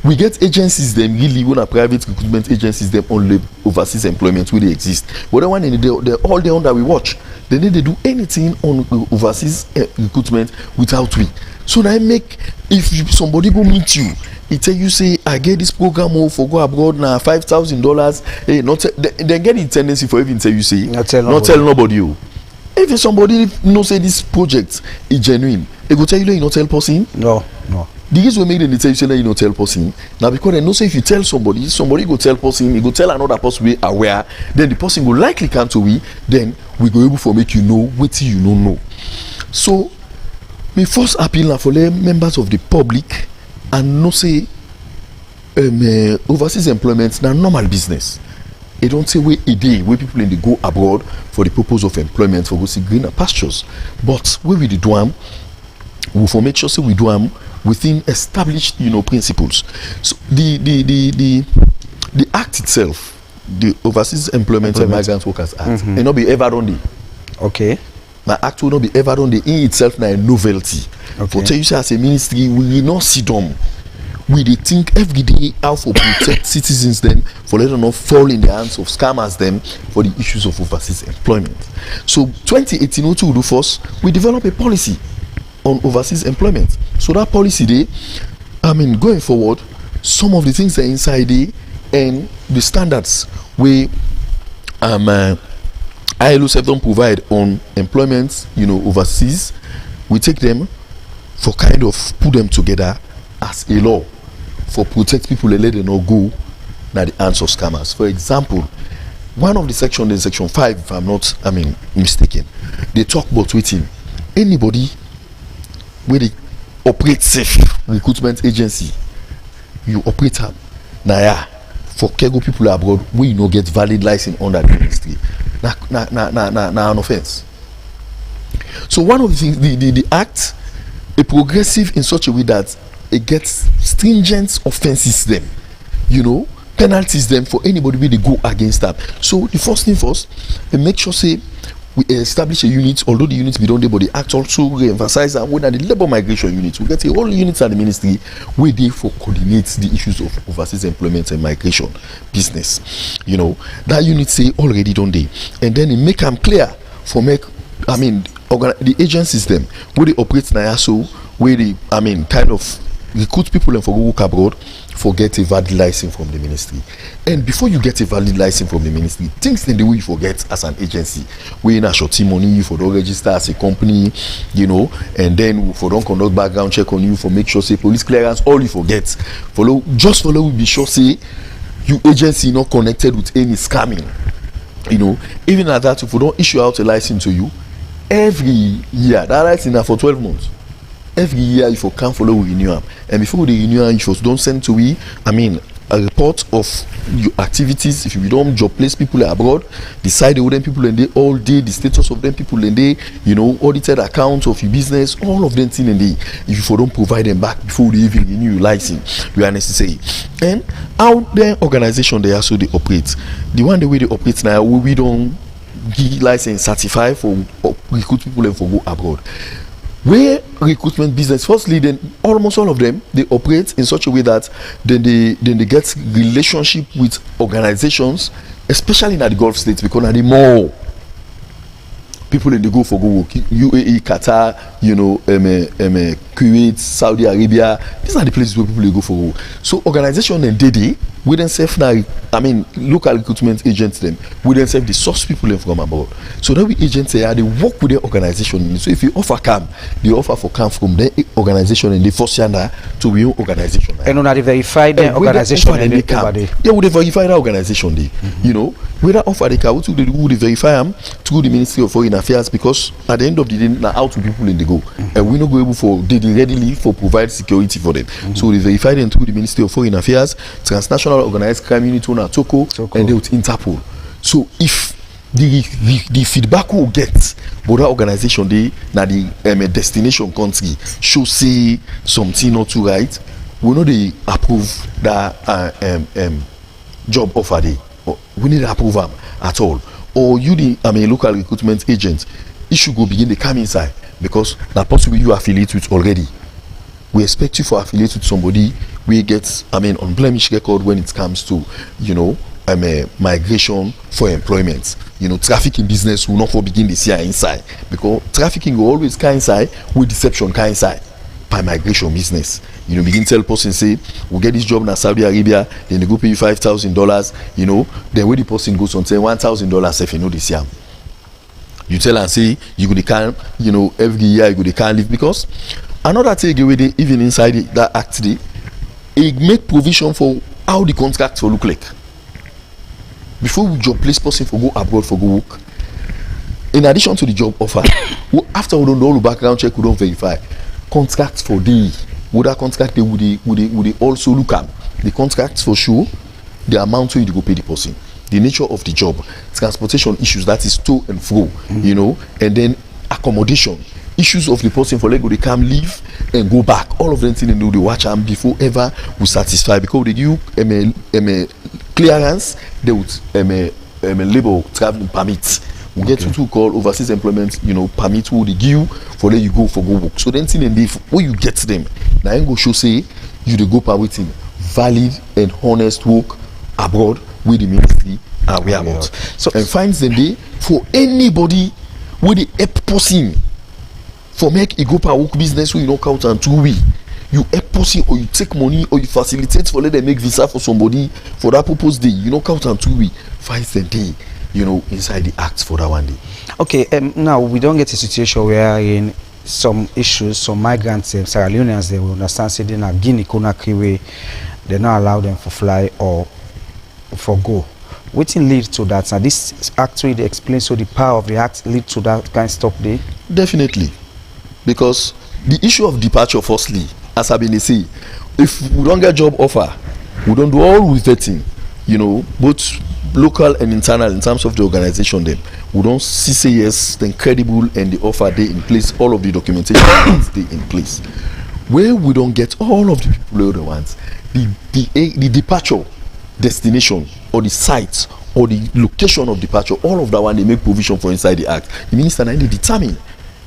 We get agencies them really when a private recruitment agencies them only overseas employment where they exist. But the one in they're all the under we watch. They need to do anything on overseas recruitment without we. So now make if somebody go meet you, he tell you say I get this program for go abroad now $5,000. Hey, not they get the tendency for even tell you say not tell nobody. If somebody know say this project is genuine, they go tell you that you not tell person. No. The reason we make them tell you say that you not tell person now because they know say if you tell somebody go tell person, he go tell another person we aware, then the person will likely come to we, then we go able for make you know what you don't know. So we first appeal now for the members of the public and no say overseas employment now normal business. It don't say where a day where people in they go abroad for the purpose of employment for go see greener pastures. But where we do am, we for make sure say we do am within established principles. So the act itself, the Overseas Employment and Migrant Workers Act, it not be ever done. Okay. My act will not be ever done in itself na a novelty. For tell you say as a ministry, we will not sit down. We dey think every day how to protect citizens them for let them not fall in the hands of scammers them for the issues of overseas employment. So 2018 what we do first, we develop a policy on overseas employment. So that policy going forward, some of the things that are inside there and the standards we ILO 7 provide on employment, overseas, we take them for kind of put them together as a law for protect people and let them not go na the hands of scammers. For example, one of the sections in section 5, if I'm not mistaken, they talk about waiting. Anybody where they operate safe recruitment agency, you operate for cargo people abroad, we no get valid license under the ministry. Na an offense. So one of the things, the act, a progressive in such a way that it gets stringent offenses them, penalties them for anybody where they go against that. So the first thing first, they make sure say we establish a unit, although the unit be done there, but the act also re-emphasize that when the labor migration unit, we get a whole unit at the ministry where they for coordinate the issues of overseas employment and migration business. That unit say already done there, and then it make them clear for the agencies them where they operate now, so where they kind of recruit people and for go work abroad, for get a valid license from the ministry. And before you get a valid license from the ministry, things in the way you forget as an agency, we in a shorty money, you for don't register as a company, and then for don't conduct background check on you, for make sure say police clearance, all you forget. Follow we be sure say you agency not connected with any scamming. Even at that, if we don't issue out a license to you every year, that license is for 12 months. Every year you can follow we renew them, and before the renewal you don't send to we a report of your activities. If you don't job place people abroad, decide the people and they all day, the status of them people and they audited accounts of your business, all of them thing and they, if you don't provide them back before they even renew your license, you are necessary. And how the organization they also they operate, the one the way they operate now, we don't give license certify for recruit people and for go abroad. Where recruitment business, firstly, then almost all of them they operate in such a way that then they get relationship with organizations, especially in the Gulf states, because now the more people in the go for go work, UAE, Qatar, Kuwait, Saudi Arabia, these are the places where people go for work. So organization and they we themselves now, local recruitment agents them, we themselves the source people from abroad. So that we agents they work with their organization. So if you offer camp, they offer for camp from their organization and they force you to your organization. And on they verify the organization and they camp. Yeah, we verify that organization they. Whether offer the camp, we verify them through the Ministry of Foreign Affairs, because at the end of the day, now out to people in the go, and we not go able for they readily for provide security for them. So we verify them through the Ministry of Foreign Affairs, transnational organized crime unit on Toko, and they with Interpol. So if the feedback we get but that organization they na the destination country show say something not too right, we know they approve that job offer they. We need to approve them at all. Or you the local recruitment agent, it should go begin to come inside, because that possibly you affiliate with already. We expect you for affiliate with somebody we get unblemished record when it comes to migration for employment. Trafficking business will not for begin this year inside, because trafficking will always come inside with deception come inside by migration business. Begin tell person say we'll get this job in Saudi Arabia, then they go pay you $5,000, then when the person goes on say $1,000 if this year. You tell and say you go the can, every year you go the can live, because another thing away they even inside that act they make provision for how the contract will look like. Before we job place person for go abroad for go work, in addition to the job offer, after we don't do all the background check, we don't verify contracts for the would that contract they would they also look at the contracts for sure, the amount to you to go pay the person. the nature of the job, transportation issues, that is to and fro, you know, and then accommodation issues of the person for Lego, they come leave and go back. All of them things they do, they watch them before ever we satisfy, because they give clearance, they would labor traveling permit. We get to call overseas employment, you know, permit who they give for let you go for go work. So then thing and when you get them, now you go show say you they go permit valid and honest work abroad with the ministry and we about. So and finds the day for anybody with the help person for make a go per work business where you knock out and 2 weeks. You help person or you take money or you facilitate for let them make visa for somebody for that purpose day. You knock out and 2 weeks. Finds the day, you know, inside the act for that one day. Okay, now we don't get a situation where in some issues, some migrants, Sierra Leoneans, they will understand say they're not Guinea Conakry way, they not allow them for fly or for go. What leads to that? Now this actually explains so the power of the act lead to that kind of stuff there. Definitely, because the issue of departure, firstly, as I been say, if we don't get job offer, we don't do all with vetting, you know, both local and internal in terms of the organization them. We don't say yes, then credible and the offer they in place, all of the documentation they in place. Where we don't get all of the people the ones, the departure destination or the site or the location of departure, all of that one they make provision for inside the act. The minister and they determine,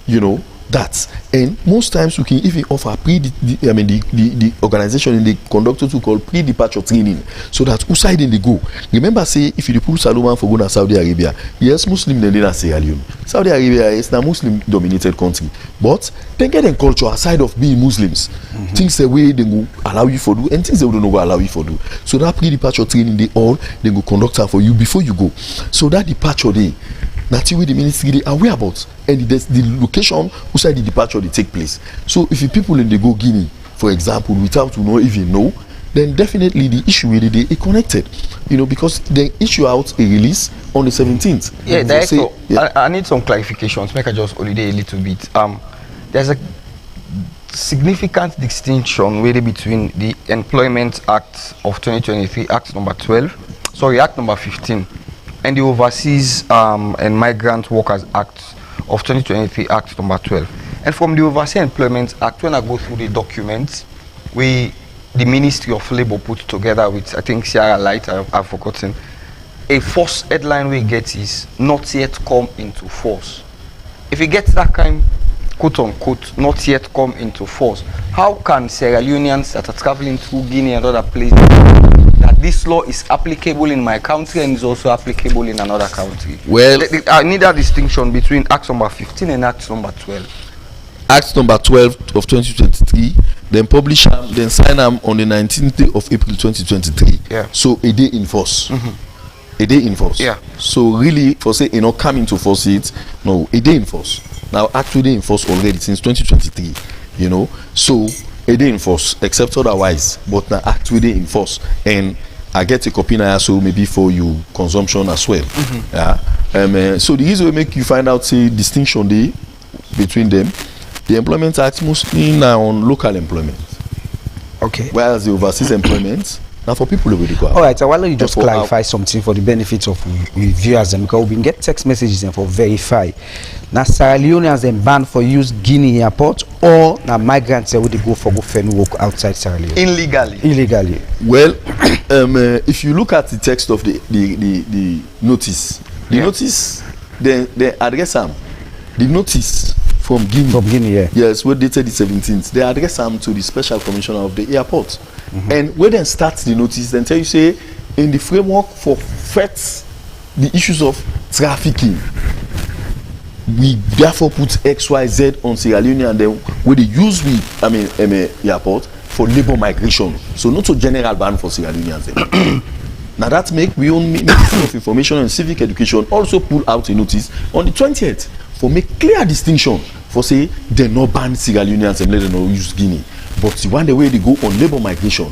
you know, that. And most times we can even offer the organization in the conductor to call pre-departure training, so that who side they go. Remember, say if you pull Salomon for going to Saudi Arabia, yes, Muslim then they Sierra Leone. Saudi Arabia is a Muslim dominated country, but they get a culture aside of being Muslims. Things the way they go allow you for do and things they don't go allow you for do. So that pre-departure training they go conduct for you before you go. So that departure day, that's where the ministry they are aware about, and the location outside the departure they take place. So if you people in the go Guinea, for example, without to know even know, then definitely the issue with the day is connected, you know, because they issue out a release on the 17th. Yeah, Director, I need some clarifications. Make I just holiday a little bit. There's a significant distinction really between the Employment Act of 2023, Act number 12, Act number 15, and the Overseas and Migrant Workers Act of 2023, Act number 12. And from the Overseas Employment Act, when I go through the documents, the Ministry of Labour put together with, I think, Sierra Light, I've forgotten, a first headline we get is not yet come into force. If you get that kind, quote unquote, not yet come into force, how can Sierra Leoneans that are traveling through Guinea and other places that this law is applicable in my country and is also applicable in another country? Well, I need that distinction between Act number 15 and Act number 12. Act number 12 of 2023, then publish them, then sign them on the 19th of April 2023. Yeah. So a day in force. A day in force. Yeah. So really, for say, you know, coming to force it, no, a day in force. Now, actually in force already since 2023, you know. So a day in force, except otherwise, but now actually in force. And I get a copy now, so maybe for you consumption as well. Yeah. So the easy way make you find out say distinction day between them. The Employment Act mostly now on local employment. Okay. Whereas the overseas employment now for people who really go out. All right, why don't you just clarify something for the benefit of viewers, and because we can get text messages and for verify. Now Sierra Leoneans then banned for use Guinea airport, or now migrants would go for go fend work outside Sierra Leone illegally. Well, if you look at the text of the notice, notice they address them. The notice from Guinea, yeah. Yes, we dated the 17th. They address them to the special commissioner of the airport. And when they start the notice, then tell you say in the framework for threats, the issues of trafficking, we therefore put XYZ on Sierra Leone, and then we use airport for labor migration. So not a general ban for Sierra Leoneans. Now that make we own Ministry of Information and Civic Education also pull out a notice on the 20th for make clear distinction for say they no ban Sierra Leoneans and let them no use Guinea. But the one the way they go on labor migration,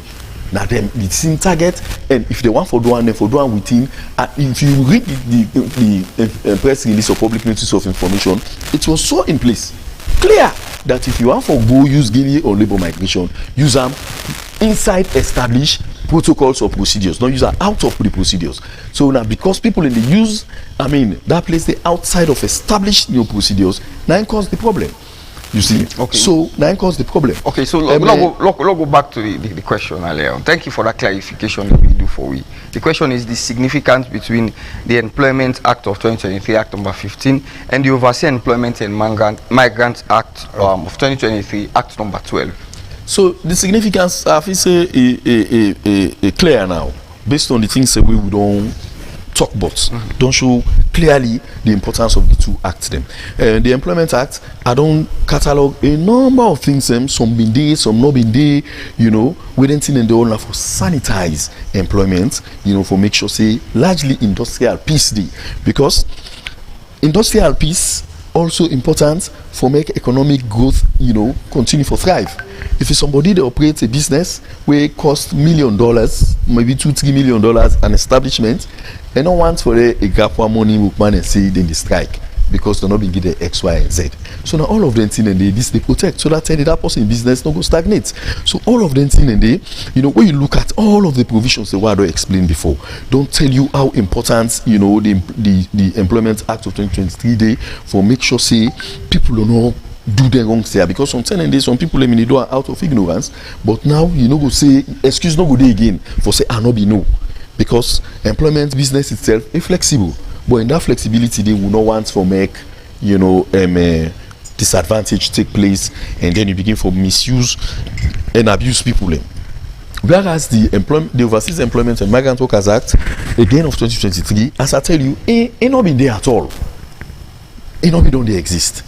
now them the same target, and if they want for do one, then for do one within. If you read the press release of public notice of information, it was so in place, clear that if you want for go use Guinea or labor migration, use them inside established protocols or procedures, don't use her out of the procedures. So now because people in the use, that place they outside of established procedures, now it cause the problem. You see, okay. So now it cause the problem. Okay, so let's go back to the question earlier on. Thank you for that clarification that we do for we. The question is the significance between the Employment Act of 2023, Act number 15, and the Overseas Employment and Migrant Act of 2023, Act number 12. So the significance, I think, is clear now, based on the things that we don't talk about, don't show clearly the importance of the two acts. Them, the Employment Act, I don't catalog a number of things. Some been there, some not been there. We didn't in the whole for sanitize employment. For make sure say largely industrial peace day, because industrial peace also important for make economic growth continue for thrive. If it's somebody that operates a business where it costs $1 million, maybe $2-3 million an establishment, they don't want for a gap of money man and say then they strike because they're not being given X, Y, and Z. So now all of them thing and they protect so that that person in business not go stagnate. So all of them thing and when you look at all of the provisions that I explained before, don't tell you how important the Employment Act of 2023 day for make sure say people don't know do the wrong there, because sometimes some people they do it out of ignorance, but now go say excuse no go there again for say not be no, because employment business itself is flexible, but in that flexibility they will not want for make disadvantage take place, and then you begin for misuse and abuse people. Whereas the Overseas Employment and Migrant Workers Act again of 2023, as I tell you, ain't not been there at all. Ain't not been don't they exist.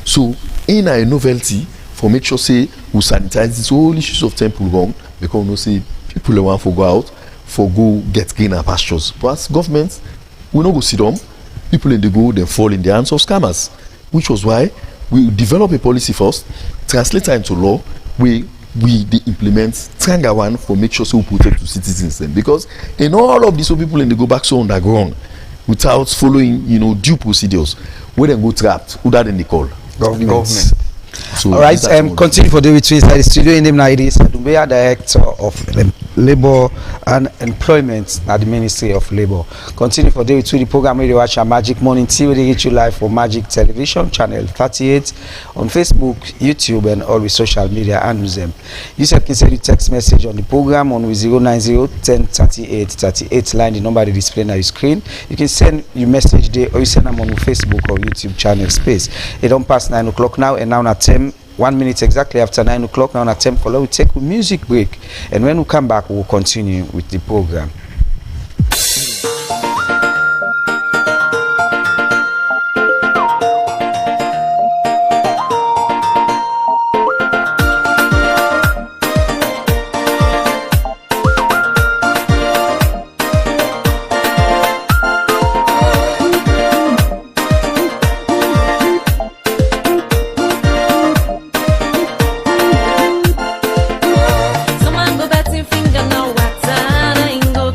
So in a novelty for make sure say we sanitize this whole issues of temple wrong, because we say people want to go out for go get greener pastures. But as government, we not go sit down, people in the go then fall in the hands of scammers, which was why we develop a policy first, translate it into law, we implement stronger one for make sure so we protect the citizens then. Because in all of these people in the go back so underground without following due procedures, where they go trapped, who that then they call government. So all right, continue for the retreat inside the studio. In name now it is Dumbeya, Director of Labour and Employment at the Ministry of Labour. Continue for the retreat program where you watch our Magic Morning Tea, where they reach you live for Magic Television Channel 38 on Facebook, YouTube, and all the social media handles them. You can send you text message on the program on 090 10 38 38 line, the number they display on your screen. You can send your message there, or you send them on Facebook or YouTube channel space. It don't pass 9 o'clock now, and now at 1 minute exactly after 9 o'clock now at 10 color we take a music break, and when we come back we'll continue with the program. Finger now, water, ain't go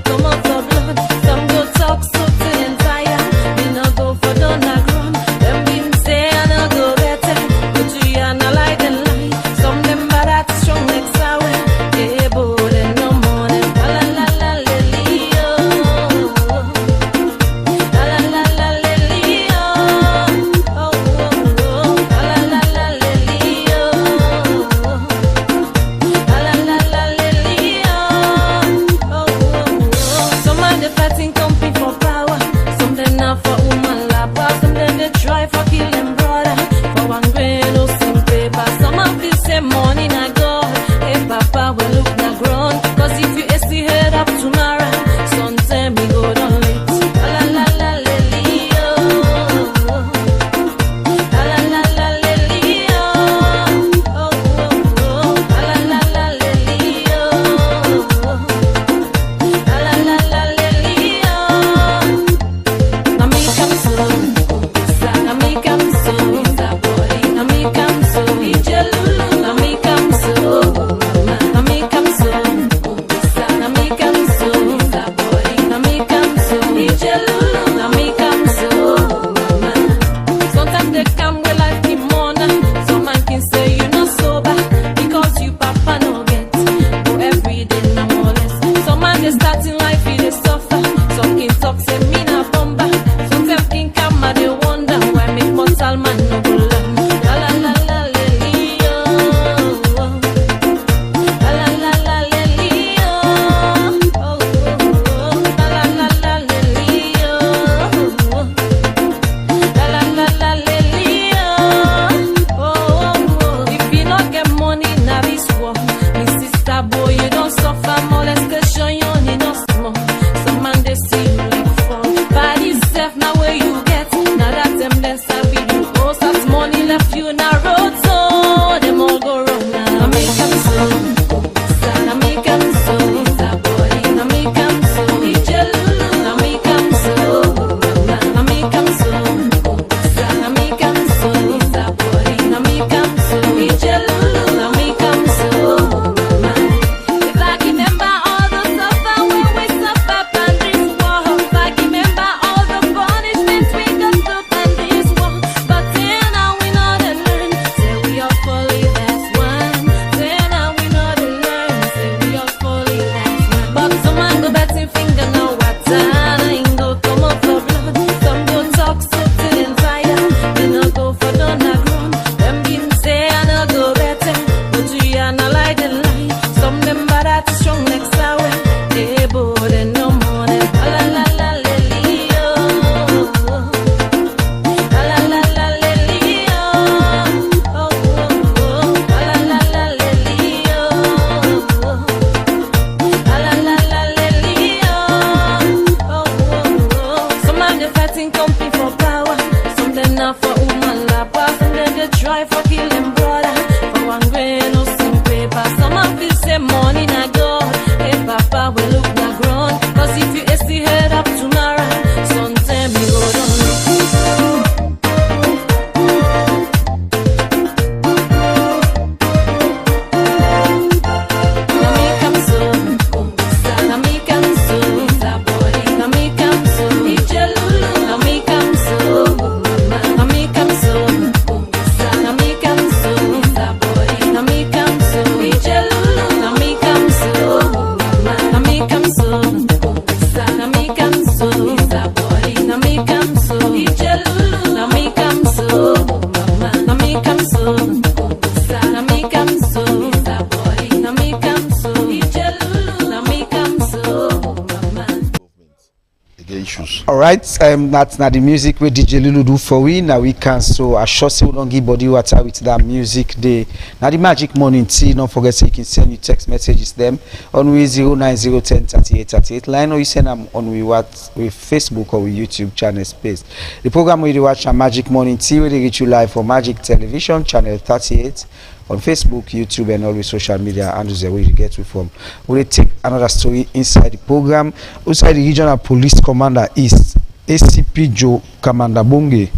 Alright, that's not the music where DJ Lulu do for we. Now we can so I sure say we don't give body water with that music day. Now the Magic Morning Tea, don't forget so you can send you text messages them on we 090103838 line, or you send them on we with Facebook or with YouTube channel space. The program where you watch a Magic Morning Tea where they reach you live for Magic Television channel 38 on Facebook, YouTube, and all the social media, and the way you get we from. We'll take another story inside the program. Outside the Regional Police Commander East, ACP Joe Commander Bonge,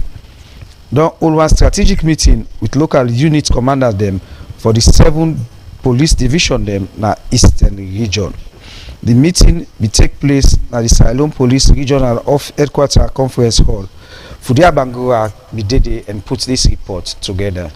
don't hold one strategic meeting with local unit commanders them for the 7 police division them na Eastern Region. The meeting will take place at the Salome Police Regional Headquarters Conference Hall. Fudia Bangura be there and put this report together.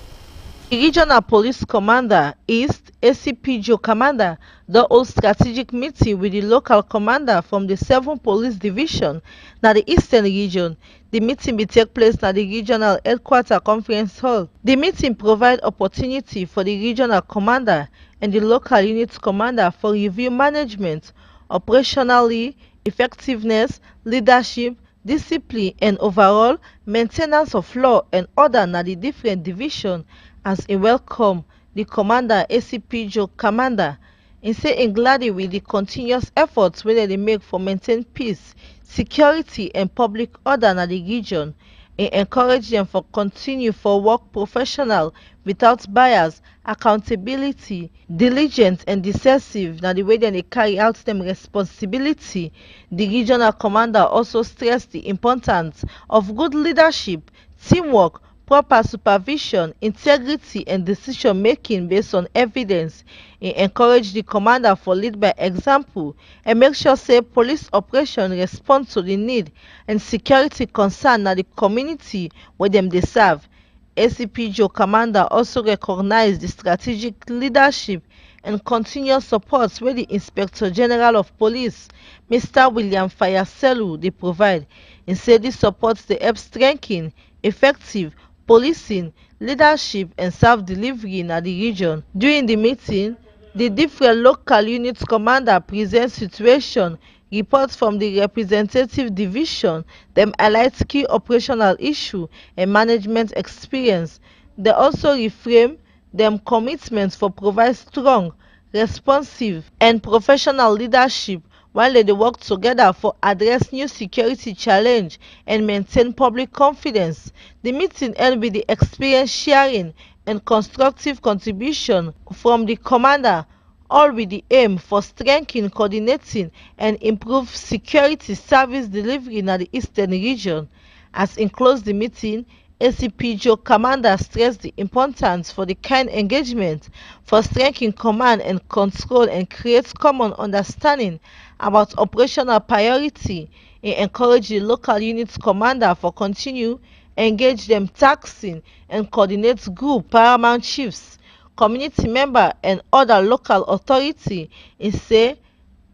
The Regional Police Commander East, ACP Joe Commander, the hold strategic meeting with the local commander from the 7 Police Division na the Eastern Region. The meeting will take place at the Regional Headquarters Conference Hall. The meeting provide opportunity for the Regional Commander and the local unit commander for review management, operationally, effectiveness, leadership, discipline, and overall maintenance of law and order na the different division. As a welcome, the commander ACP Joe Commander in say in glad with the continuous efforts where they make for maintain peace, security, and public order in the region, and encourage them for continue for work professional without bias, accountability, diligent, and decisive. Now the way they carry out them responsibility. The regional commander also stressed the importance of good leadership, teamwork, proper supervision, integrity, and decision making based on evidence. He encouraged the commander for lead by example and make sure say police operation respond to the need and security concern na the community where them they serve. ACP Joe Commander also recognized the strategic leadership and continuous support where the Inspector General of Police, Mr. William Fayaselu, they provide. He said this supports the help strengthen effective policing, leadership, and self-delivery in the region. During the meeting, the different local units commander present situation, reports from the representative division, them highlight key operational issue and management experience. They also reframe them commitments for provide strong, responsive, and professional leadership while they work together for address new security challenge and maintain public confidence. The meeting ended with the experience sharing and constructive contribution from the commander, all with the aim for strengthening, coordinating, and improve security service delivery in the Eastern Region. As in close the meeting, ACP Joe Commander stressed the importance for the kind engagement for strengthening command and control and create common understanding about operational priority. He encouraged the local units commander for continue engage them taxing and coordinate group paramount chiefs, community member, and other local authority. He say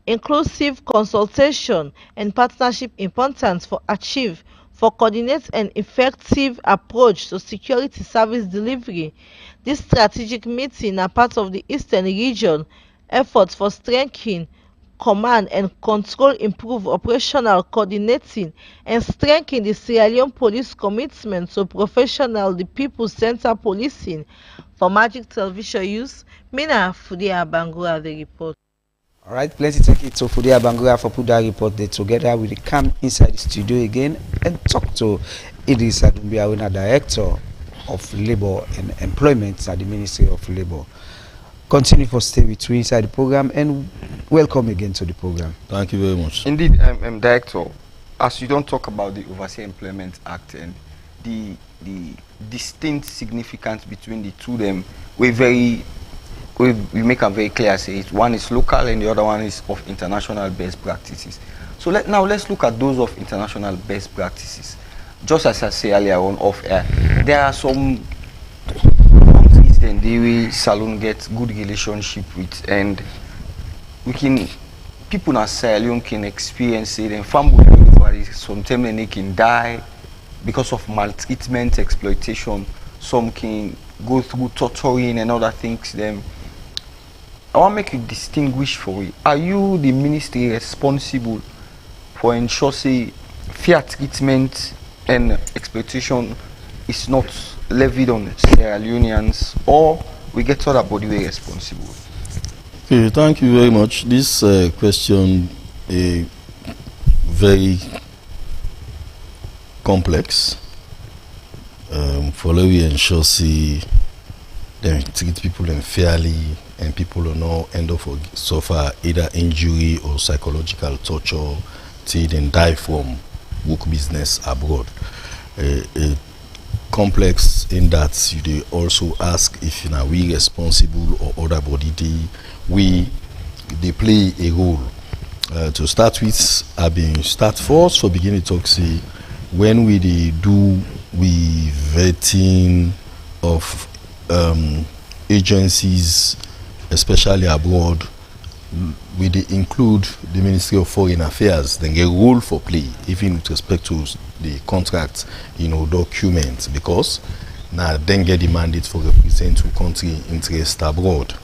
inclusive consultation and partnership important for achieve for coordinate an effective approach to security service delivery. This strategic meeting are part of the Eastern Region efforts for strengthening command and control, improve operational coordinating, and strengthen the Sierra Leone police commitment to professional, the people-centered policing. For Magic Television News, Mina Fudia Bangura, the report. Alright, plenty thank you to Fudia Bangura for put that report there together. We come inside the studio again and talk to Idris Adumbiawena, Director of Labor and Employment at the Ministry of Labor. Continue for stay with you inside the program and welcome again to the program. Thank you very much. Indeed, Director, as you don't talk about the Overseas Employment Act and the distinct significance between the two, them we make them very clear. Say it, one is local and the other one is of international best practices. So let's look at those of international best practices. Just as I said earlier on off air, there are some countries that the Salon get good relationship with, and people in Sierra Leone can experience it, and family sometimes they can die because of maltreatment, exploitation. Some can go through torturing and other things. Them, I want to make you distinguish for it. Are you the ministry responsible for ensuring fair treatment and exploitation is not levied on Sierra Leoneans, or we get other body way responsible? Okay, thank you very much. This question is very complex. For we ensure see them treat people fairly, and people will not end up suffer either injury or psychological torture till they die from work business abroad. Complex in that you dey also ask if we responsible or other body they play a role. To start with, I've been start first for beginning talk say when we do vetting of agencies, especially abroad, we include the Ministry of Foreign Affairs, then get role for play, even with respect to the contract, documents, because now then get the mandate for represent to country interest abroad.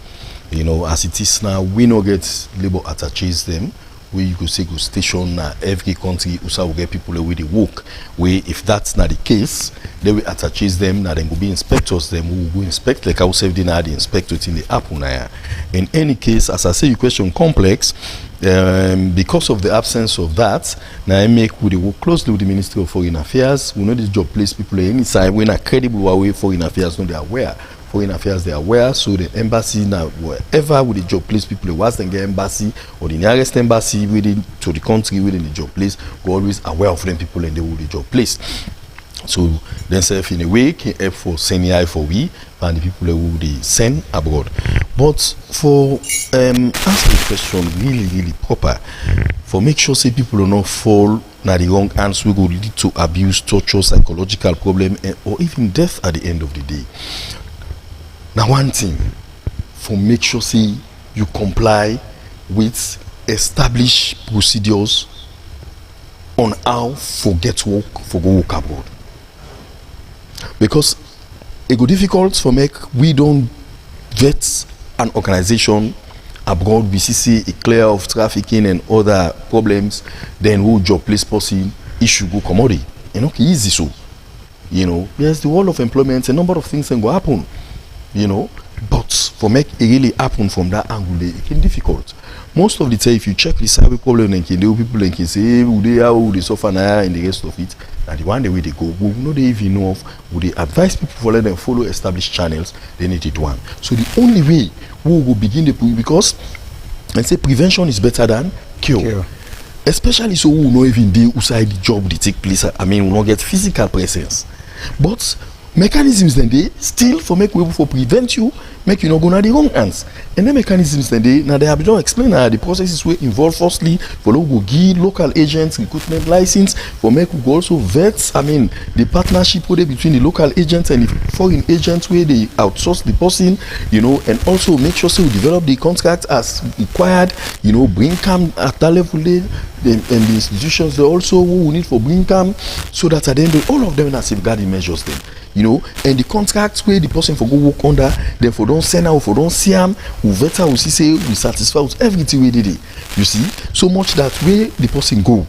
As it is now, we no get labor attaches them. Where you could say go station now every country also will get people with the work. Where if that's not the case, they will attaches them. Now then will be inspectors them who will go inspect like how safety now the inspector in the apple now. In any case, as I say, your question complex. Because of the absence of that, now I make we work closely with the Ministry of Foreign Affairs. We know this job place people anytime when a credible way Foreign Affairs know they are aware. Foreign Affairs they are aware, so the embassy now wherever with the job place people was then get embassy or the nearest embassy within to the country within the job place go always aware of them people and they will the job place. So themselves in a way can help for sending eye for we and the people who they send abroad. But for answer the question really proper, for make sure say people do not fall na the wrong hands we go lead to abuse, torture, psychological problem or even death at the end of the day. Now one thing, for make sure say you comply with established procedures on how for get work for go work abroad. Because it go difficult for make we don't vet an organization abroad, we see a clear of trafficking and other problems, then who job place person issue go commodity. Easy so. There's the world of employment, a number of things can go happen. But for make it really happen from that angle, it can difficult. Most of the time, if you check the cyber problem, and people can say, how they suffer now and the rest of it. And the one the way they go, we know they even know of. Would they advise people for let them follow established channels? They need it one. So the only way we will begin the because I say prevention is better than cure. Especially so we know even they outside the job they take place. We not get physical presence, but mechanisms then they still for make way for prevent you, make you not go na the wrong hands. And the mechanisms then they have been explained the processes we involve firstly for local give local agents recruitment license for make we also vet the partnership between the local agents and the foreign agents where they outsource the person, and also make sure so we develop the contract as required, bring come at that level and the institutions they also who need for bring come so that at the end all of them are safeguarding measures then. And the contracts where the person for go work under, then for don't send out, for don't see them, we vet we see say we satisfy with everything we did. You see, so much that where the person go,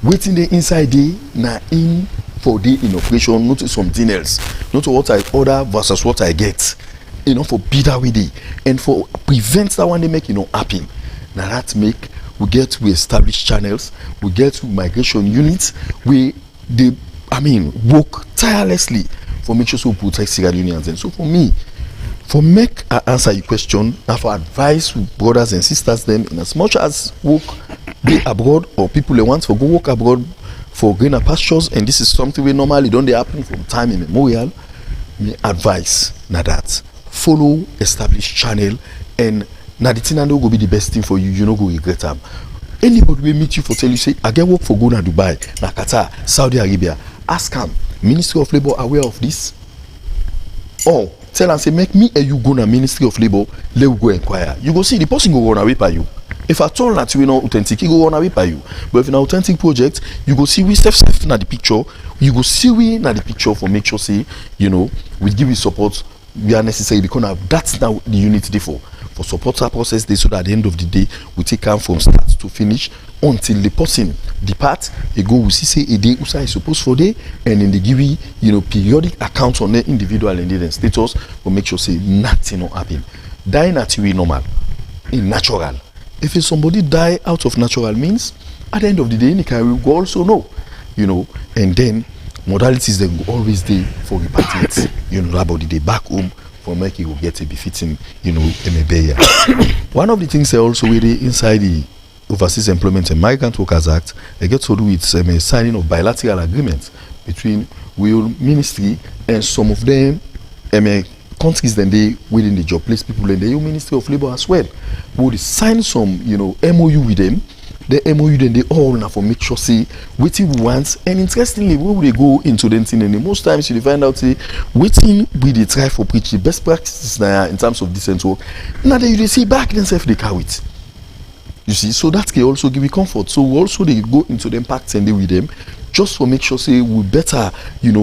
waiting the inside day, na in for day in operation, not to something else, not to what I order versus what I get, for bidder with it, and for prevent that one they make happen. Now that make we get we establish channels, we get migration units, we they work tirelessly for make sure so protect Sierra Leoneans. And so for me, for make I answer your question and for advice with brothers and sisters them in as much as work be abroad or people they want to go work abroad for greener pastures, and this is something we normally don't they happen from time immemorial, me advice na that follow established channel, and na the thing that go be the best thing for you, you no go regret them. Anybody will meet you for tell you say I get work for go na Dubai, na Qatar, Saudi Arabia, ask them, Ministry of Labour aware of this? Or tell and say make me and you go na Ministry of Labour, let we go inquire. You go see the person go run away by you. If at all that you know authentic, he go run away by you. But if an authentic project, you go see we self na the picture, you go see we na the picture for make sure say we give you support we are necessary because now that's now the unit for for supporter process dey, so that at the end of the day we take am from start to finish until the person depart. E go we see say e dey outside suppose for dey, and then they give you periodic accounts on the individual and their status, but make sure say nothing not happen. Die naturally normal, in natural. If it's somebody die out of natural means, at the end of the day, any kind we go also know, and then modalities that go always dey for repatriate, that body dey back home for make it will get a befitting, MBA. One of the things they also really inside the Overseas Employment and Migrant Workers Act, they get to do with signing of bilateral agreements between Will Ministry and some of them countries then they within the job place people and the Ministry of Labour as well. We would sign some MOU with them. The MOU then they all now for make sure say waiting we want, and interestingly where would they go into them thing, and most times you find out say waiting we they try for preach the best practices now in terms of decent work. Now they you see back themselves they carry it. You see, so that can also give you comfort. So also they go into them pacts and they with them just for make sure say we better,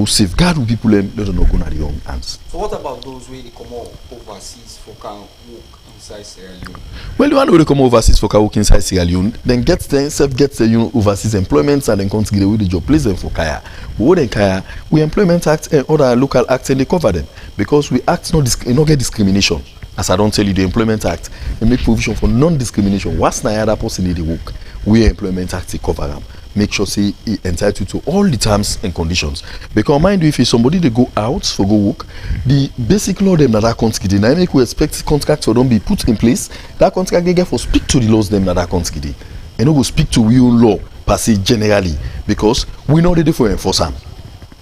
safeguard with people and let them not go to their own hands. So what about those where they come out overseas for can work inside Sierra Leone? Well, the one where they come overseas for can work inside Sierra Leone, then get the overseas employment and then country the way the job place them for Kaya. What then Kaya, we Employment Act and other local acts and they cover them because we act not get discrimination. As I don't tell you, the Employment Act they make provision for non-discrimination. What's the other person need to work? We Employment Act they cover them. Make sure say it entitled to all the terms and conditions. Because mind you, if it's somebody they go out for go work, the basic law them that country they make we expect contracts to don't be put in place. That contract they get for speak to the laws them that country they, and no go speak to real law per se generally because we know they do for enforce them.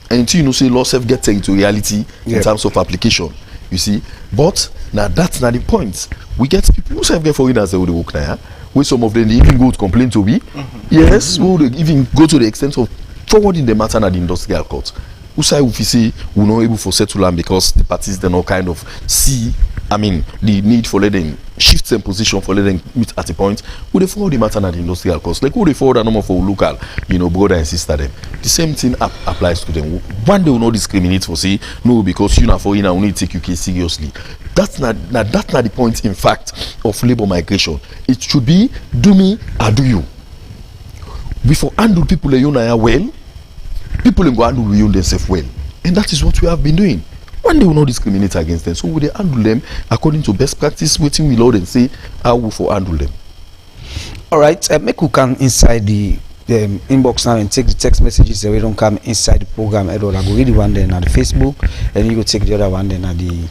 And until say law self get into reality in terms of application. You see, but now that's not the point. We get people who self get foreigners they would work now. Where some of them they even go to complain to me. Yes, we would even go to the extent of forwarding the matter at the industrial court. Who say if you say we're not able to settle them because the parties they not kind of see, the need for letting shift some position for letting meet at a point. Would they forward the matter at the industrial court? Like would they forward a number for local, brother and sister them? The same thing applies to them. One they will not discriminate for say no because you not foreigner we need to take your case seriously. That's not the point in fact of labor migration. It should be do me I do you. Before handle people well, people go handle you themselves well. And that is what we have been doing. One day we will not discriminate against them. So we will handle them according to best practice, waiting we Lord and say how we for handle them. Alright, make we come inside the inbox now and take the text messages that we don't come inside the program. Edward, I go read the one then at the Facebook, and you go take the other one then at the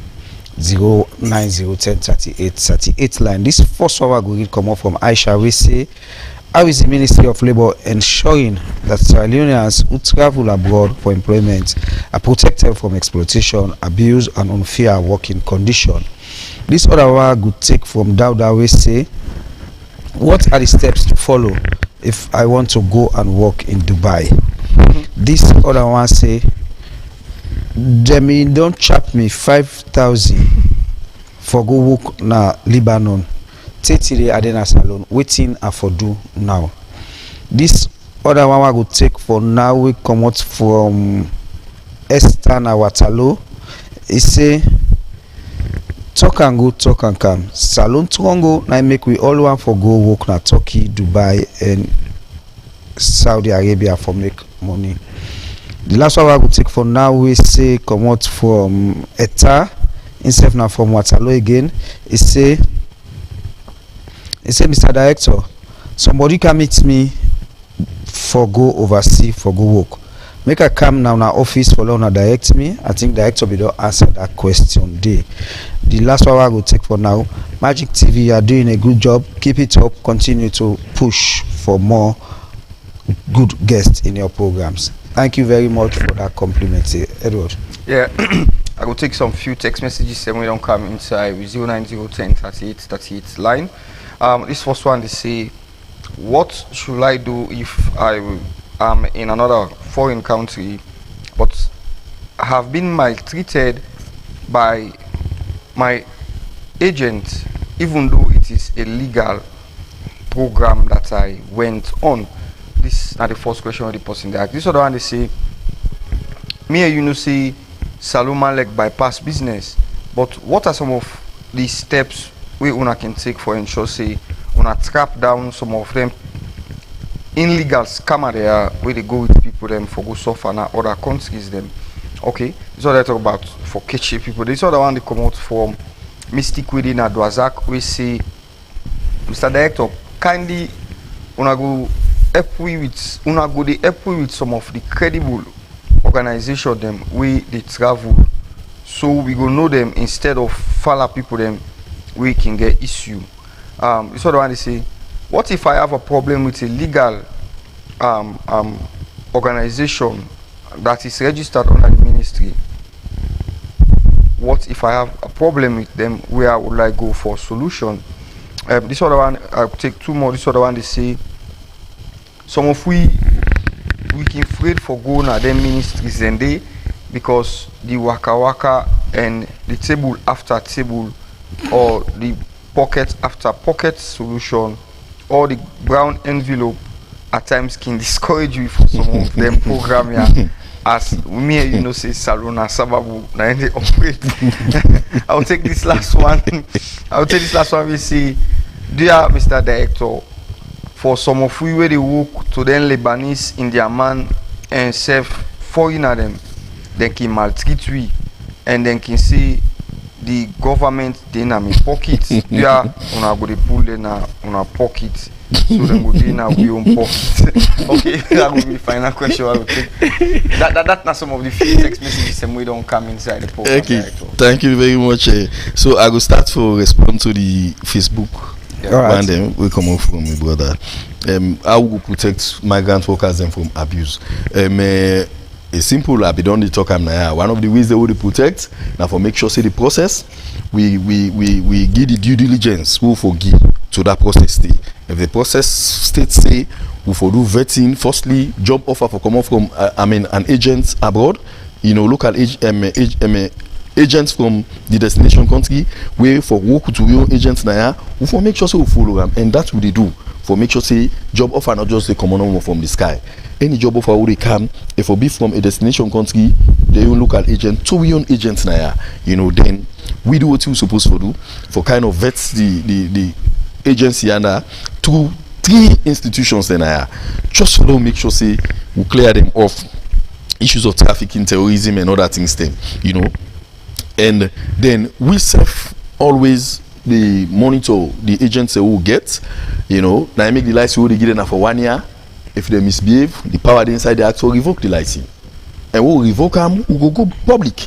090103838 line. This first hour go read come up from Aisha. We say, how is the Ministry of Labour ensuring that Sierra Leoneans who travel abroad for employment are protected from exploitation, abuse, and unfair working condition? This other one could take from Dauda. We say, what are the steps to follow if I want to go and work in Dubai? This other one say, Demi don't chap me 5,000 for go work na Lebanon. Tetiri Adena Salon waiting I for do now. This other one I go take for now. We come out from Esther Nawatalo. He say talk and go, talk and come. Salon Trongo now make we all want for go work na Turkey, Dubai, and Saudi Arabia for make money. The last one I go take for now we say come out from Eta instead now from Watalo again. He say Mr. Director, somebody can meet me for go overseas for go work. Make a come now in our office for now direct me. I think director will don't answer that question day. The last one I will take for now. Magic TV, you are doing a good job. Keep it up. Continue to push for more good guests in your programs. Thank you very much for that compliment, Edward. Yeah, I will take some few text messages and we don't come inside with 090103838 line. This first one they say, what should I do if I am in another foreign country but have been maltreated by my agent even though it is a legal program that I went on? This is not the first question of the person they ask. This other one they say, me and say Saloma like bypass business, but what are some of the steps we una can take for ensure say una trap down some of them illegal scammer there where they go with people them for go suffer na other countries them. Okay, this is what I talk about for catchy people. This other one they come out from Mystic within Adwazak. We say, Mr. Director, kindly una go help we with some of the credible organization them we they travel, so we go know them instead of follow people them we can get issue. This other one they say, what if I have a problem with a legal organization that is registered under the ministry? What if I have a problem with them where I would like go for solution? This other one, I'll take two more. This other one, they say, some of we can afraid for going at them ministries and they, because the waka waka and the table after table or the pocket after pocket solution or the brown envelope at times can discourage you for some of them program here. As me, you know, say Salona Sababu, na they operate. I'll take this last one. We see, dear Mr. Director, for some of we where they work to them Lebanese, Indian man and self foreigner them, they can maltreat we, and then can see the government they in my pockets. Yeah, una go dey pull them na una pocket. So then go in our own pocket. Okay, that will be the final question I will take. That's not some of the few text messages and we don't come inside the program. Okay, thank you very much. So I will start for respond to the Facebook. Alright. And then we come off from my brother. How we protect migrant workers them from abuse. A simple I be done the talk now. One of the ways they will protect now for make sure say the process we give the due diligence who forgive to that process stay. If the process states say we for do vetting, firstly job offer for come out from an agent abroad, you know, local agents from the destination country, where for work to your agents now, we for make sure say we follow them, and that's what they do. For make sure say job offer not just the common one from the sky. Any job offer who they come, if we be from a destination country, their own local agent to your own agents now, you know, then we do what we supposed to do for kind of vet the agency and through 3 institutions then just for to make sure say we clear them off issues of trafficking, terrorism and other things then, you know. And then we self always the monitor the agents who get, you know, now I make the license who they get them for 1 year. If they misbehave, the power inside the act will revoke the license. And we will revoke them, we will go public.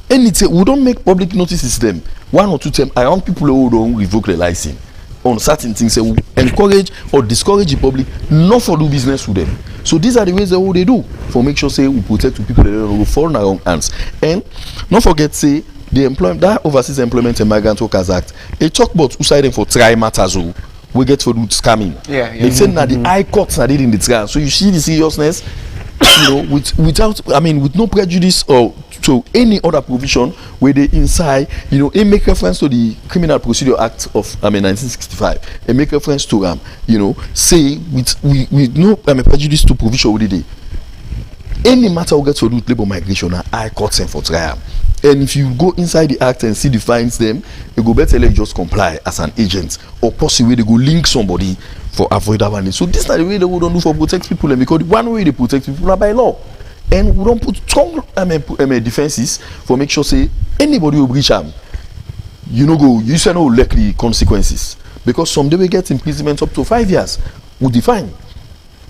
Anything we don't make public notices them 1 or 2 times around people who don't revoke the license on certain things. They will encourage or discourage the public not for do business with them. So these are the ways that what they do for make sure say we protect the people that don't fall in our own hands. And not forget say the employment that Overseas Employment and Migrant Workers Act, a talk about who side them for try matters we get for do scamming. They say that the high courts are in the trial. So you see the seriousness, you know, with no prejudice or to any other provision where they inside, you know, it make reference to the Criminal Procedure Act of 1965. It make reference to you know, say with no prejudice to provision with the any matter we get to do with labor migration and high courts and for trial. And if you go inside the act and see defines them, you go better let just comply as an agent or possibly they go link somebody for avoid that one. So this is the way they would don't do for protect people, and because the one way they protect people are by law. And we don't put strong defenses for make sure say anybody will breach them. You know go you say no likely consequences. Because some they will get imprisonment up to 5 years. We define.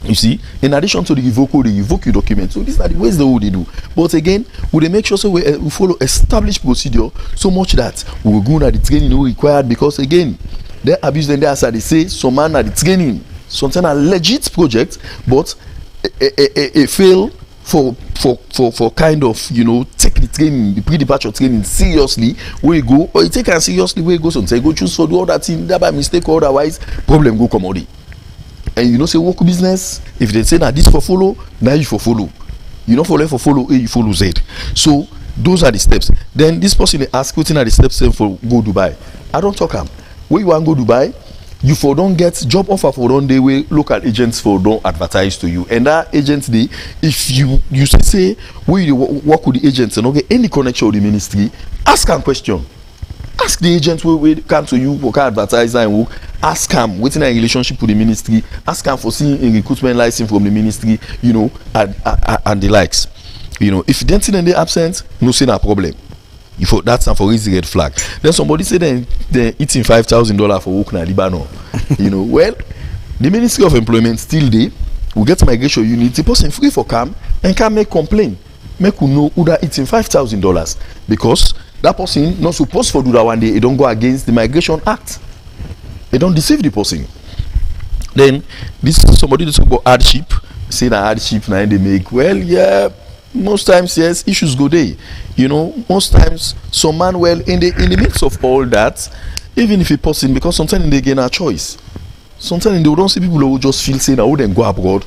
You see, in addition to the revoke your document. So these are the ways they do. But again, we they make sure so we follow established procedure so much that we will go at the training required, because again, they abuse them there as they say some man at the training, something a legit project, but a fail for kind of, you know, take the training, the pre-departure training seriously where you go, or you take it seriously where you go, sometimes go choose for do all that thing, that by mistake or otherwise problem go come out. And you know say work business, if they say that this for follow, now you for follow. You don't follow for follow A, you follow Z. So those are the steps. Then this person they ask what are the steps for go Dubai. I don't talk where you want to go Dubai, you for don't get job offer for don't day where local agents for don't advertise to you. And that agents day, if you say where you work with the agents and don't get any connection with the ministry, ask them question. ask the agent wey come to you for car advertiser and work, ask am wetin na im relationship with the ministry, ask am for seeing a recruitment license from the ministry, you know, and the likes. You know, if dem dey absent, no say na problem. For that's not for raise the red flag. Then somebody say they're eating $5,000 for work na Lebanon. You know, well, the Ministry of Employment still there. We get migration unit. The person free for come and can make complaint. Make who know who that eating $5,000 because that person not supposed to do that one day. It don't go against the Migration Act. They don't deceive the person. Then this is somebody that talk about hardship. Say that hardship now they make. Well, yeah. Most times, yes, issues go there. You know, most times, some man, well, in the midst of all that, even if it's possible, because sometimes they gain a choice. Sometimes they don't see people who just feel saying, "Oh, then go abroad."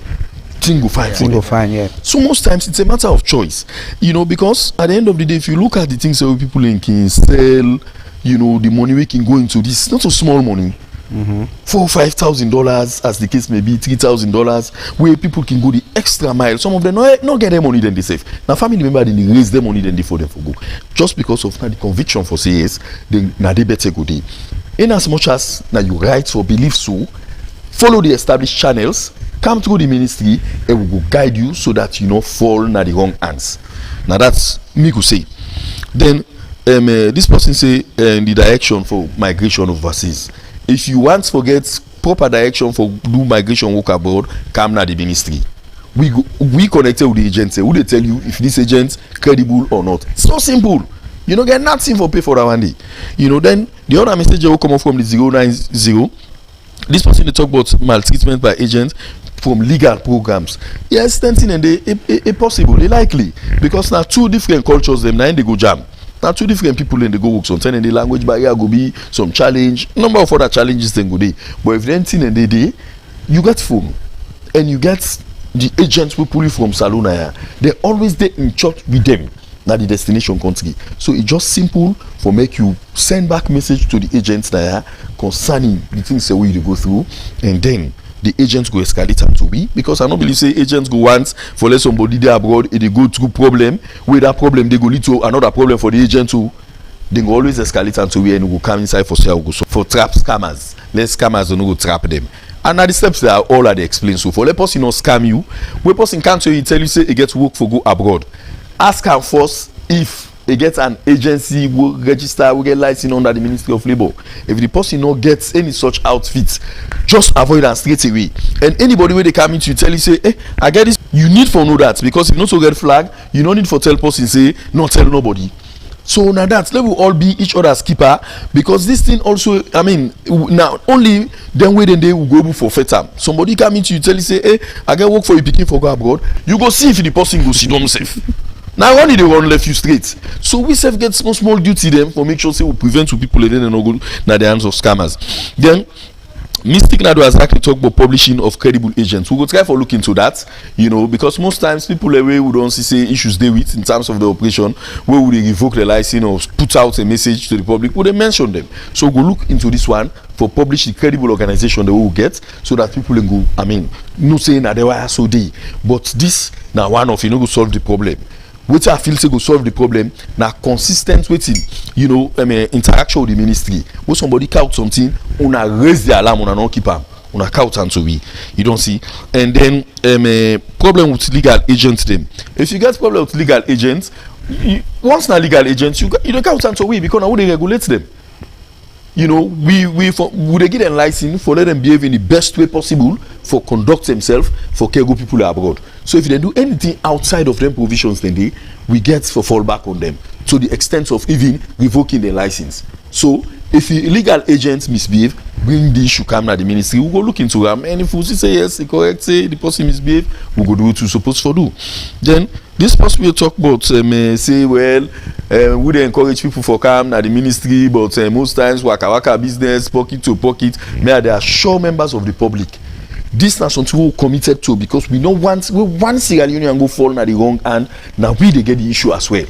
Thing go fine. Thing go fine, yeah. So most times it's a matter of choice, you know, because at the end of the day, if you look at the things that people can sell, you know, the money we can go into this, not so small money. $4,000 or $5,000 as the case may be, $3,000 where people can go the extra mile. Some of them not get their money then they save. Now family member then they raise their money then they for them for go just because of the conviction for say yes, then now they better go there. In as much as now you right or believe so, follow the established channels, come through the ministry, and we will guide you so that you not fall in the wrong hands. Now that's me go say. Then this person say the direction for migration overseas. If you want to get proper direction for do migration work abroad, come na the ministry. We connected with the agency. Who they tell you if this agent credible or not? So simple. You don't get nothing for pay for that one day. You know, then the other message will come up from the 090. This person they talk about maltreatment by agents from legal programs. Yes, something and they possible, they likely because now two different cultures them now they go jam. Now two different people in the go work sometimes in the language barrier go be some challenge, number of other challenges then go there. But if anything in the day, you get phone and you get the agents who pull you from Salona, they always there in touch with them. Now the destination country. So it's just simple for make you send back message to the agents there concerning the things that we go through, and then the agents go escalate and to be because I don't believe say agents go once for let somebody there abroad if they go through problem where that problem they go lead to another problem for the agent too. They go always escalate and to be and go come inside for sale go so for trap scammers. Let scammers don't go trap them. And now the steps that are all that they explain. So for let person not scam you, when person can't tell you say he gets work for go abroad. Ask her first if he gets an agency will register, will get license under the Ministry of Labour. If the person not gets any such outfits, just avoid them straight away. And anybody where they come into you tell you say, hey, I get this. You need for know that because if you not so get flag, you don't need for tell person say not tell nobody. So now that let we all be each other's keeper because this thing also, I mean, now only then wait and they will go for FETAM. Somebody come into you tell you say, hey, I get work for you picking for go abroad. You go see if the person go see them safe. Now only they won't left you straight. So we self get small duty them for make sure say we prevent to people and then no go na the hands of scammers. Then Mystic Nado has actually talked about publishing of credible agents. We will try for look into that, you know, because most times people away who don't see say issues they with in terms of the operation, where would they revoke the license or put out a message to the public, would they mention them? So we'll look into this one for publish the credible organization that we will get so that people can go, I mean, no saying that they were so day, but this now one of you know go solve the problem. Which I feel to go solve the problem now consistent waiting, you know, interaction with the ministry. When somebody count something, una raise the alarm, una not keep am, una count and so we, you don't see. And then problem with legal agents them. If you get problem with legal agents, once na legal agents, you don't count and so we because now they regulate them. You know, we would they give them license for let them behave in the best way possible for conduct themselves for cargo people abroad. So if they do anything outside of them provisions, then we get for fall back on them to the extent of even revoking their license. So if the illegal agents misbehave, bring the issue come to the ministry, we go look into them. And if we say yes, correct, say the person misbehave, we go do what we supposed to do. Then this person will talk about say well, we dey encourage people for come at the ministry, but most times waka business, pocket to pocket, may they are sure members of the public. This is something we committed to because we want Sierra Leone go fall in the wrong hand. Now we they get the issue as well.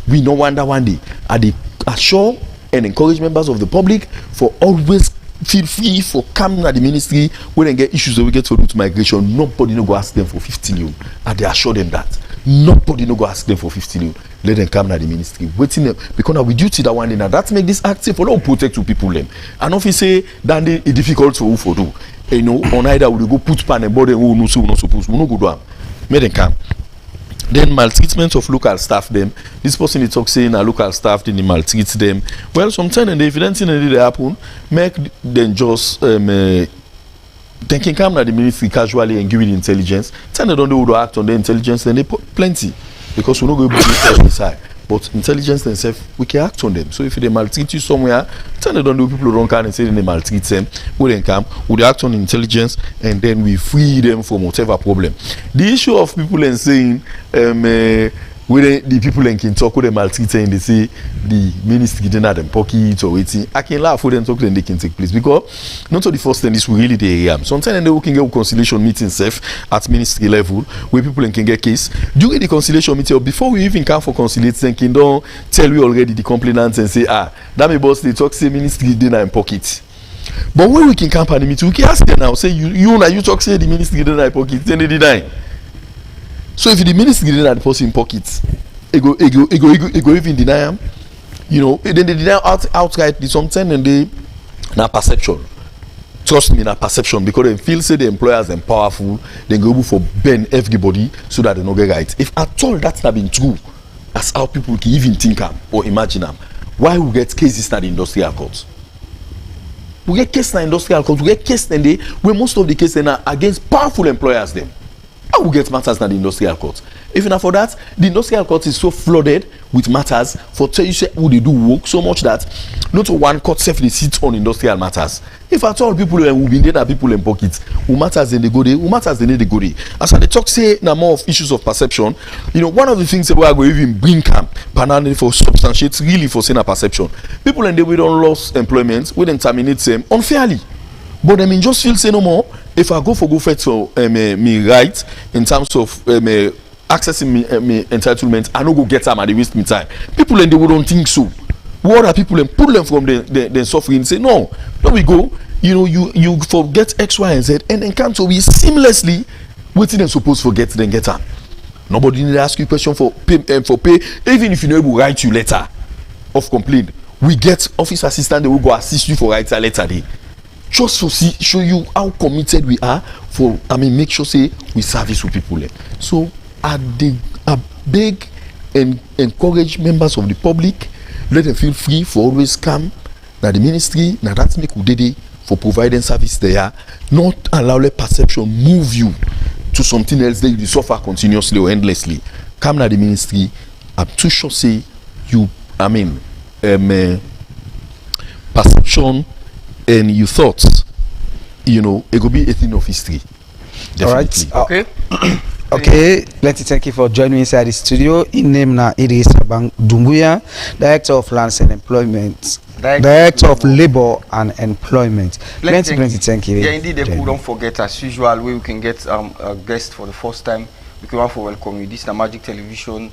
We no wonder one day are they assure and encourage members of the public for always feel free for coming at the ministry when they get issues that we get to do to migration. Nobody no go ask them for 15 years and they assure them that. nobody no go ask them for 50 million. Let them come to the ministry. Waiting them because now we duty that one day now. That make this act safe for all protect to people them. And if you say that it's difficult for who for do. You know, on either we go put pan and body who no so not supposed. We no go do them. Make them come. Then maltreatment of local staff them. This person is talk saying a local staff then they maltreat them. Well, sometimes and if anything that happen, make them just then can come to the ministry casually and give it intelligence. Tell them don't do the act on the intelligence, then they put plenty. Because we don't go to side. But intelligence themselves, we can act on them. So if they maltreat you somewhere, tell them don't do people don't come and say they maltreat them. We then come, we act on intelligence and then we free them from whatever problem. The issue of people and saying when the people can talk with them maltreat and they say the ministry didn't have them pocket or waiting, I can laugh with them talk and they can take place because not the first thing this will really the area. Sometimes they can get conciliation meetings safe at ministry level where people can get case during the conciliation meeting or before we even come for conciliation can don't tell you already the complainants and say that my boss they talk say ministry didn't have pocket. But when we can come at the meeting we can ask them now say you talk say the ministry didn't have pocket then they deny. So if the ministry didn't have the person in pockets, it go even deny them, you know, then they deny outright something and they na perception. Trust me, na perception because they feel say the employers are powerful, they go for ban everybody so that they no get right. If at all that's not been true, that's how people can even think them or imagine them. Why we get cases in the industrial court? We get cases in the industrial court, we get cases in the where most of the cases are against powerful employers them. How we get matters in the industrial court? If not for that, the industrial court is so flooded with matters for tell you say who they do work so much that not one court safely sits on industrial matters. If at all people will be there, people in pockets, who matters then they go there, who matters then they go there. As I talk say now more of issues of perception, you know, one of the things that we are going to even bring camp panel for substantiate really for saying a perception. People and they we don't lose employment, we then terminate them unfairly. But I mean, just feel say no more. If I go for me right in terms of accessing me entitlement, I no go get them and they waste me time. People and they don't think so. What are people and pull them from the suffering and say no, there we go. You know, you forget X, Y, and Z and then can't we seamlessly waiting and supposed forget then get them. Nobody need to ask you a question for pay, even if you know will write you letter of complaint. We get office assistant that will go assist you for write a letter day. Just to show you how committed we are for make sure say we service with people. So I beg and encourage members of the public, let them feel free for always come now the ministry, now that's make udede for providing service there, not allow the perception move you to something else that you suffer continuously or endlessly. Come now the ministry, I'm too sure say you perception and you thought, you know, it could be a thing of history. Definitely. All right. Okay. Okay. Plenty thank you for joining me inside the studio. In name na Idris Dumbuya, Director of Lands and Employment. Director of Labor and Employment. Plenty thank you. Yeah, indeed, they couldn't forget as usual where we can get a guest for the first time. We can want to welcome you. This is Magic Television.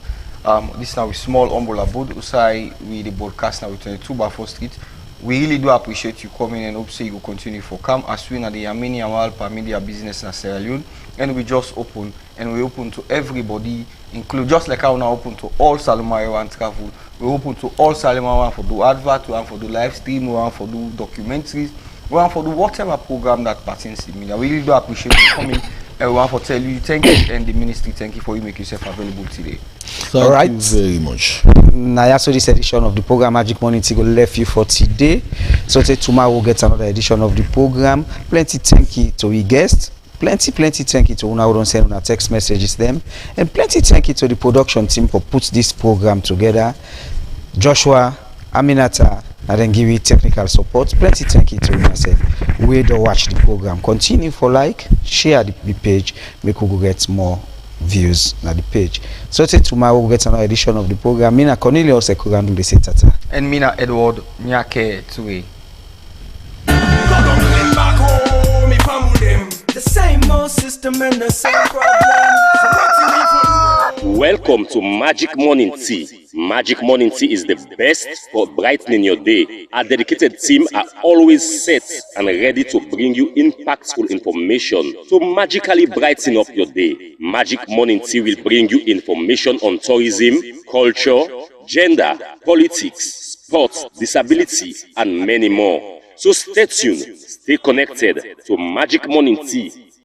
This is now with small humble abode. Usai we the broadcast now with 22 Bafo Street. We really do appreciate you coming and hope say you will continue for come as we na the Yamini Amal Media business in Sierra Leone, and we just open and we open to everybody, include just like how we now open to all Salomaya and travel. We open to all Salomaya for do advert, we want for do live stream, we want for do documentaries, we want for do whatever program that pertains to media. We really do appreciate you coming. And we want to tell you thank you and the ministry thank you for you making yourself available today. Thank you very much. Now, so this edition of the program Magic Morning Tea will left you for today. So tomorrow we'll get another edition of the program. Plenty thank you to we guests. Plenty thank you to una who don't send una text messages them. And plenty thank you to the production team for put this program together. Joshua, Aminata, and then give you technical support. Plenty thank you to myself. We do watch the program. Continue for like, share the page, make we go get more views on the page. So tomorrow we'll get another edition of the program. Mina Cornelius Ekogandu de Setata. And Mina Edward Nyake Tue. The same old system and the same problem. So Welcome to Magic Morning Tea. Magic Morning Tea is the best for brightening your day. Our dedicated team are always set and ready to bring you impactful information to magically brighten up your day. Magic Morning Tea will bring you information on tourism, culture, gender, politics, sports, disability, and many more. So stay tuned, stay connected to Magic Morning Tea